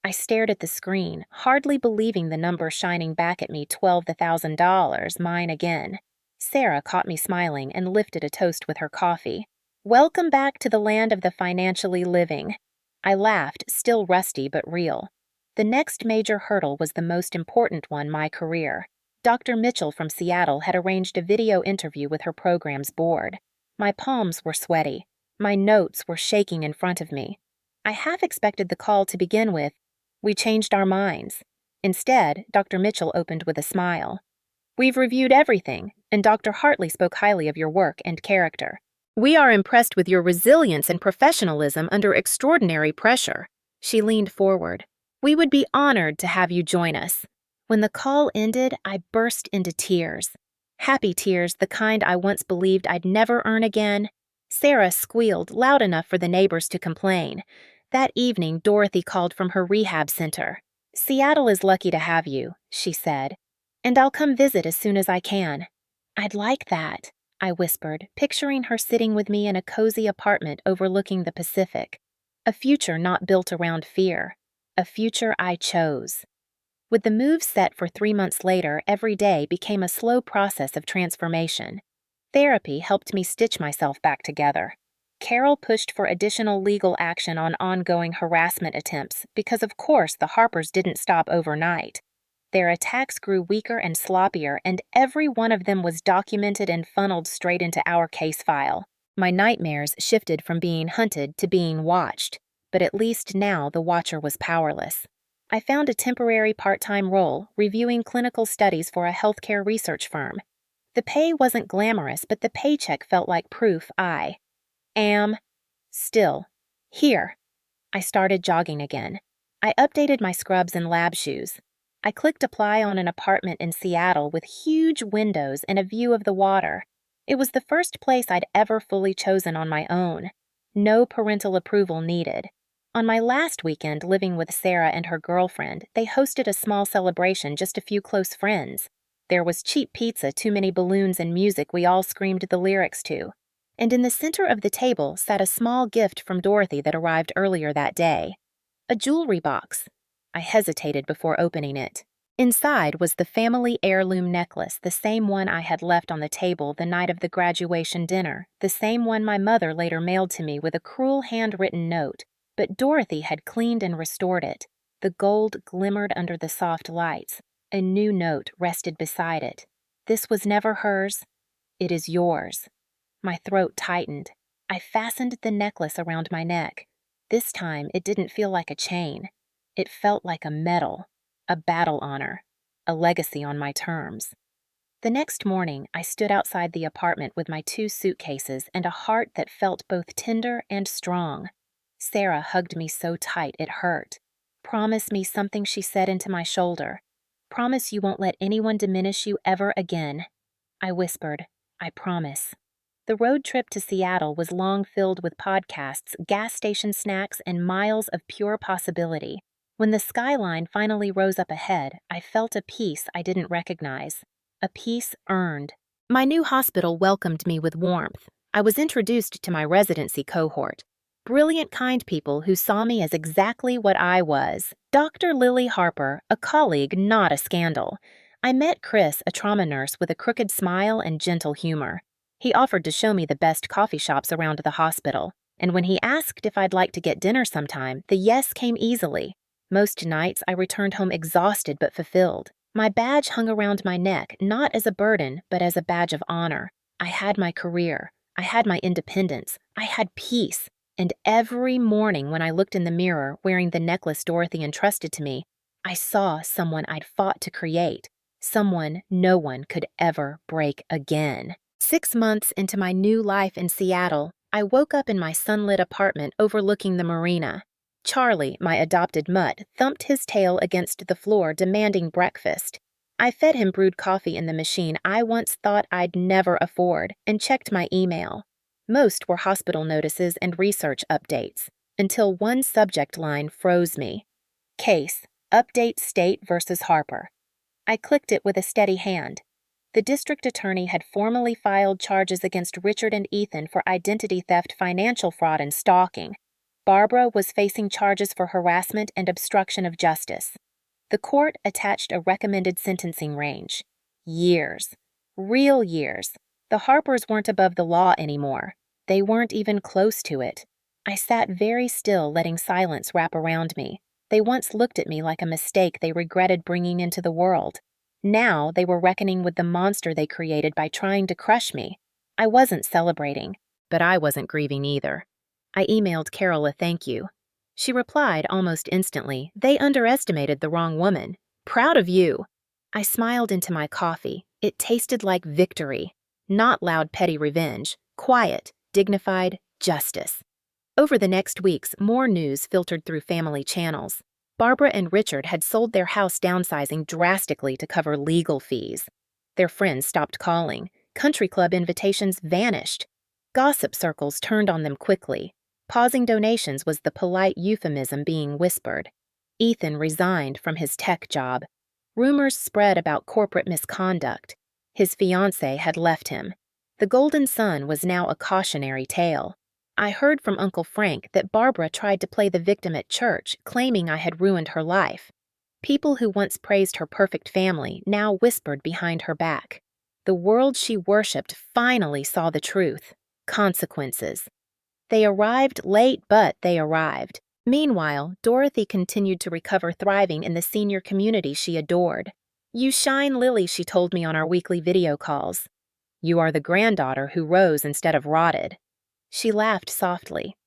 I stared at the screen, hardly believing the number shining back at me, $12,000, mine again. Sarah caught me smiling and lifted a toast with her coffee. Welcome back to the land of the financially living. I laughed, still rusty but real. The next major hurdle was the most important one, my career. Dr. Mitchell from Seattle had arranged a video interview with her program's board. My palms were sweaty. My notes were shaking in front of me. I half expected the call to begin with, "We changed our minds." Instead, Dr. Mitchell opened with a smile. "We've reviewed everything, and Dr. Hartley spoke highly of your work and character. We are impressed with your resilience and professionalism under extraordinary pressure." She leaned forward. "We would be honored to have you join us." When the call ended, I burst into tears. Happy tears, the kind I once believed I'd never earn again. Sarah squealed loud enough for the neighbors to complain. That evening, Dorothy called from her rehab center. "Seattle is lucky to have you," she said, "and I'll come visit as soon as I can." "I'd like that," I whispered, picturing her sitting with me in a cozy apartment overlooking the Pacific. A future not built around fear. A future I chose. With the move set for 3 months later, every day became a slow process of transformation. Therapy helped me stitch myself back together. Carol pushed for additional legal action on ongoing harassment attempts because, of course, the Harpers didn't stop overnight. Their attacks grew weaker and sloppier, and every one of them was documented and funneled straight into our case file. My nightmares shifted from being hunted to being watched, but at least now the watcher was powerless. I found a temporary part-time role reviewing clinical studies for a healthcare research firm. The pay wasn't glamorous, but the paycheck felt like proof I am still here. I started jogging again. I updated my scrubs and lab shoes. I clicked apply on an apartment in Seattle with huge windows and a view of the water. It was the first place I'd ever fully chosen on my own. No parental approval needed. On my last weekend living with Sarah and her girlfriend, they hosted a small celebration, just a few close friends. There was cheap pizza, too many balloons, and music we all screamed the lyrics to. And in the center of the table sat a small gift from Dorothy that arrived earlier that day. A jewelry box. I hesitated before opening it. Inside was the family heirloom necklace, the same one I had left on the table the night of the graduation dinner, the same one my mother later mailed to me with a cruel handwritten note. But Dorothy had cleaned and restored it. The gold glimmered under the soft lights. A new note rested beside it. This was never hers. It is yours. My throat tightened. I fastened the necklace around my neck. This time it didn't feel like a chain. It felt like a medal, a battle honor, a legacy on my terms. The next morning, I stood outside the apartment with my 2 suitcases and a heart that felt both tender and strong. Sarah hugged me so tight it hurt. "Promise me something," she said into my shoulder. "Promise you won't let anyone diminish you ever again." I whispered, "I promise." The road trip to Seattle was long filled with podcasts, gas station snacks, and miles of pure possibility. When the skyline finally rose up ahead, I felt a peace I didn't recognize. A peace earned. My new hospital welcomed me with warmth. I was introduced to my residency cohort. Brilliant, kind people who saw me as exactly what I was. Dr. Lily Harper, a colleague, not a scandal. I met Chris, a trauma nurse with a crooked smile and gentle humor. He offered to show me the best coffee shops around the hospital, and when he asked if I'd like to get dinner sometime, the yes came easily. Most nights I returned home exhausted but fulfilled. My badge hung around my neck, not as a burden, but as a badge of honor. I had my career. I had my independence. I had peace. And every morning when I looked in the mirror, wearing the necklace Dorothy entrusted to me, I saw someone I'd fought to create, someone no one could ever break again. 6 months into my new life in Seattle, I woke up in my sunlit apartment overlooking the marina. Charlie, my adopted mutt, thumped his tail against the floor demanding breakfast. I fed him brewed coffee in the machine I once thought I'd never afford and checked my email. Most were hospital notices and research updates, until one subject line froze me. Case, Update State versus Harper. I clicked it with a steady hand. The district attorney had formally filed charges against Richard and Ethan for identity theft, financial fraud, and stalking. Barbara was facing charges for harassment and obstruction of justice. The court attached a recommended sentencing range. Years. Real years. The Harpers weren't above the law anymore. They weren't even close to it. I sat very still, letting silence wrap around me. They once looked at me like a mistake they regretted bringing into the world. Now they were reckoning with the monster they created by trying to crush me. I wasn't celebrating, but I wasn't grieving either. I emailed Carol a thank you. She replied almost instantly, "They underestimated the wrong woman. Proud of you." I smiled into my coffee. It tasted like victory. Not loud, petty revenge. Quiet, dignified justice. Over the next weeks, more news filtered through family channels. Barbara and Richard had sold their house, downsizing drastically to cover legal fees. Their friends stopped calling. Country club invitations vanished. Gossip circles turned on them quickly. Pausing donations was the polite euphemism being whispered. Ethan resigned from his tech job. Rumors spread about corporate misconduct. His fiancée had left him. The Golden Sun was now a cautionary tale. I heard from Uncle Frank that Barbara tried to play the victim at church, claiming I had ruined her life. People who once praised her perfect family now whispered behind her back. The world she worshipped finally saw the truth. Consequences. They arrived late, but they arrived. Meanwhile, Dorothy continued to recover, thriving in the senior community she adored. "You shine, Lily," she told me on our weekly video calls. "You are the granddaughter who rose instead of rotted." She laughed softly.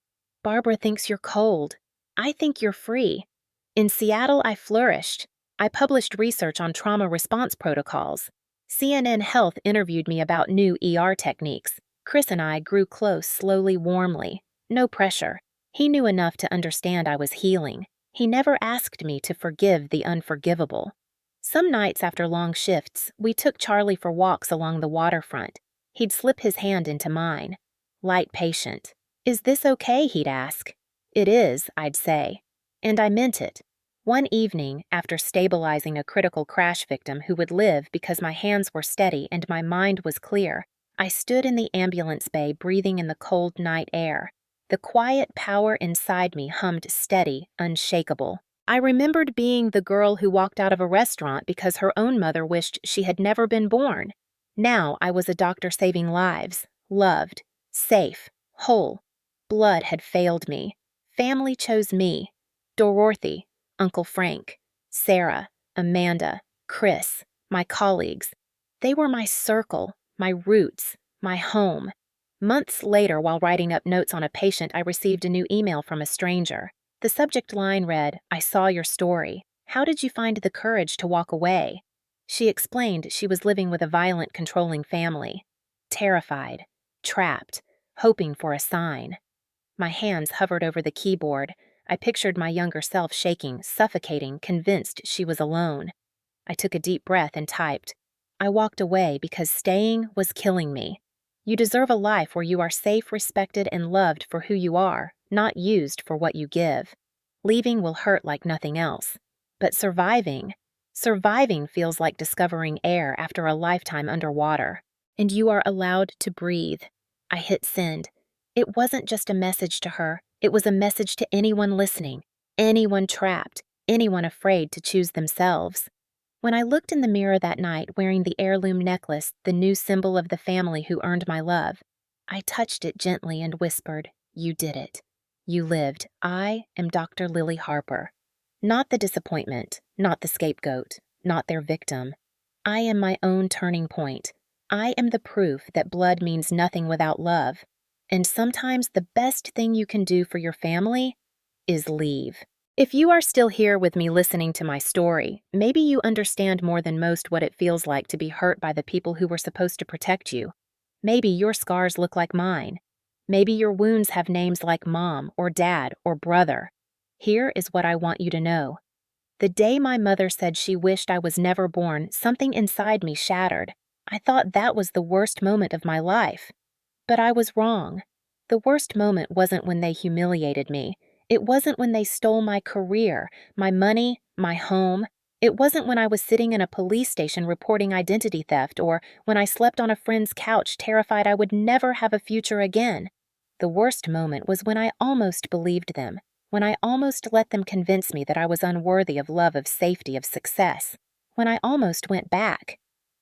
"Barbara thinks you're cold. I think you're free." In Seattle, I flourished. I published research on trauma response protocols. CNN Health interviewed me about new ER techniques. Chris and I grew close, slowly, warmly. No pressure. He knew enough to understand I was healing. He never asked me to forgive the unforgivable. Some nights after long shifts, we took Charlie for walks along the waterfront. He'd slip his hand into mine. Light patient. "Is this okay?" he'd ask. "It is," I'd say. And I meant it. One evening, after stabilizing a critical crash victim who would live because my hands were steady and my mind was clear, I stood in the ambulance bay breathing in the cold night air. The quiet power inside me hummed steady, unshakable. I remembered being the girl who walked out of a restaurant because her own mother wished she had never been born. Now I was a doctor saving lives, loved, safe, whole. Blood had failed me. Family chose me. Dorothy, Uncle Frank, Sarah, Amanda, Chris, my colleagues. They were my circle, my roots, my home. Months later, while writing up notes on a patient, I received a new email from a stranger. The subject line read, "I saw your story. How did you find the courage to walk away?" She explained she was living with a violent, controlling family. Terrified, trapped, hoping for a sign. My hands hovered over the keyboard. I pictured my younger self shaking, suffocating, convinced she was alone. I took a deep breath and typed, "I walked away because staying was killing me. You deserve a life where you are safe, respected, and loved for who you are, not used for what you give. Leaving will hurt like nothing else. But surviving feels like discovering air after a lifetime underwater. And you are allowed to breathe." I hit send. It wasn't just a message to her. It was a message to anyone listening, anyone trapped, anyone afraid to choose themselves. When I looked in the mirror that night wearing the heirloom necklace, the new symbol of the family who earned my love, I touched it gently and whispered, "You did it. You lived. I am Dr. Lily Harper." Not the disappointment, not the scapegoat, not their victim. I am my own turning point. I am the proof that blood means nothing without love. And sometimes the best thing you can do for your family is leave. If you are still here with me listening to my story, maybe you understand more than most what it feels like to be hurt by the people who were supposed to protect you. Maybe your scars look like mine. Maybe your wounds have names like Mom or Dad or Brother. Here is what I want you to know. The day my mother said she wished I was never born, something inside me shattered. I thought that was the worst moment of my life. But I was wrong. The worst moment wasn't when they humiliated me. It wasn't when they stole my career, my money, my home. It wasn't when I was sitting in a police station reporting identity theft or when I slept on a friend's couch terrified I would never have a future again. The worst moment was when I almost believed them, when I almost let them convince me that I was unworthy of love, of safety, of success, when I almost went back.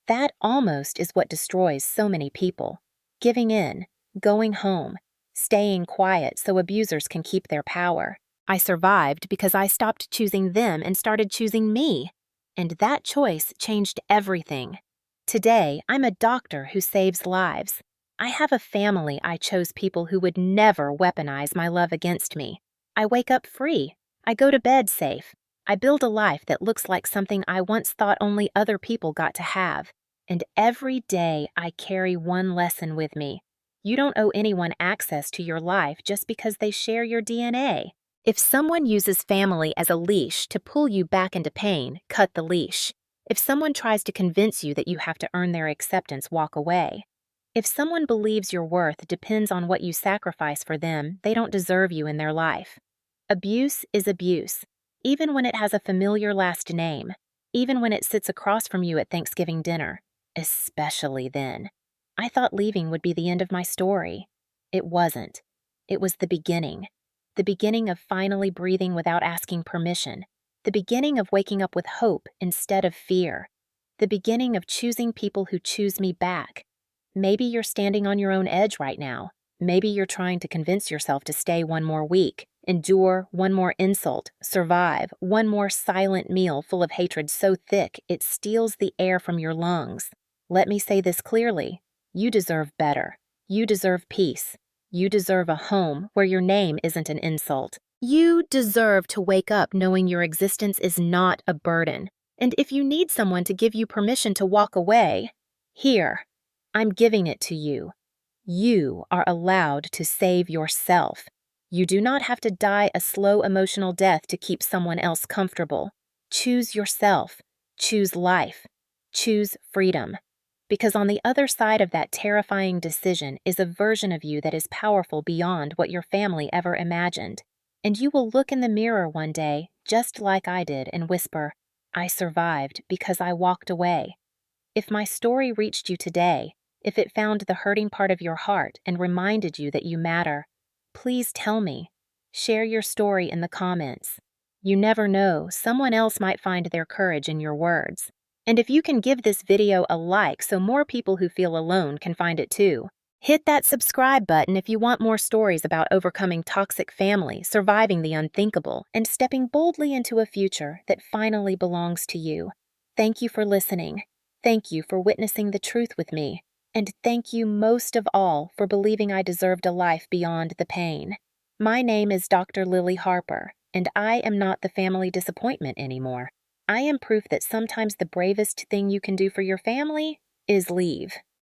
That almost is what destroys so many people. Giving in, going home, staying quiet so abusers can keep their power. I survived because I stopped choosing them and started choosing me. And that choice changed everything. Today, I'm a doctor who saves lives. I have a family. I chose people who would never weaponize my love against me. I wake up free. I go to bed safe. I build a life that looks like something I once thought only other people got to have. And every day I carry one lesson with me. You don't owe anyone access to your life just because they share your DNA. If someone uses family as a leash to pull you back into pain, cut the leash. If someone tries to convince you that you have to earn their acceptance, walk away. If someone believes your worth depends on what you sacrifice for them, they don't deserve you in their life. Abuse is abuse, even when it has a familiar last name, even when it sits across from you at Thanksgiving dinner. Especially then. I thought leaving would be the end of my story. It wasn't. It was the beginning. The beginning of finally breathing without asking permission. The beginning of waking up with hope instead of fear. The beginning of choosing people who choose me back. Maybe you're standing on your own edge right now. Maybe you're trying to convince yourself to stay one more week, endure one more insult, survive one more silent meal full of hatred so thick it steals the air from your lungs. Let me say this clearly. You deserve better. You deserve peace. You deserve a home where your name isn't an insult. You deserve to wake up knowing your existence is not a burden. And if you need someone to give you permission to walk away, here, I'm giving it to you. You are allowed to save yourself. You do not have to die a slow emotional death to keep someone else comfortable. Choose yourself. Choose life. Choose freedom. because on the other side of that terrifying decision is a version of you that is powerful beyond what your family ever imagined. And you will look in the mirror one day, just like I did, and whisper, "I survived because I walked away." If my story reached you today, if it found the hurting part of your heart and reminded you that you matter, please tell me. Share your story in the comments. You never know, someone else might find their courage in your words. And if you can give this video a like so more people who feel alone can find it too. Hit that subscribe button if you want more stories about overcoming toxic family, surviving the unthinkable, and stepping boldly into a future that finally belongs to you. Thank you for listening. Thank you for witnessing the truth with me. And thank you most of all for believing I deserved a life beyond the pain. My name is Dr. Lily Harper, and I am not the family disappointment anymore. I am proof that sometimes the bravest thing you can do for your family is leave.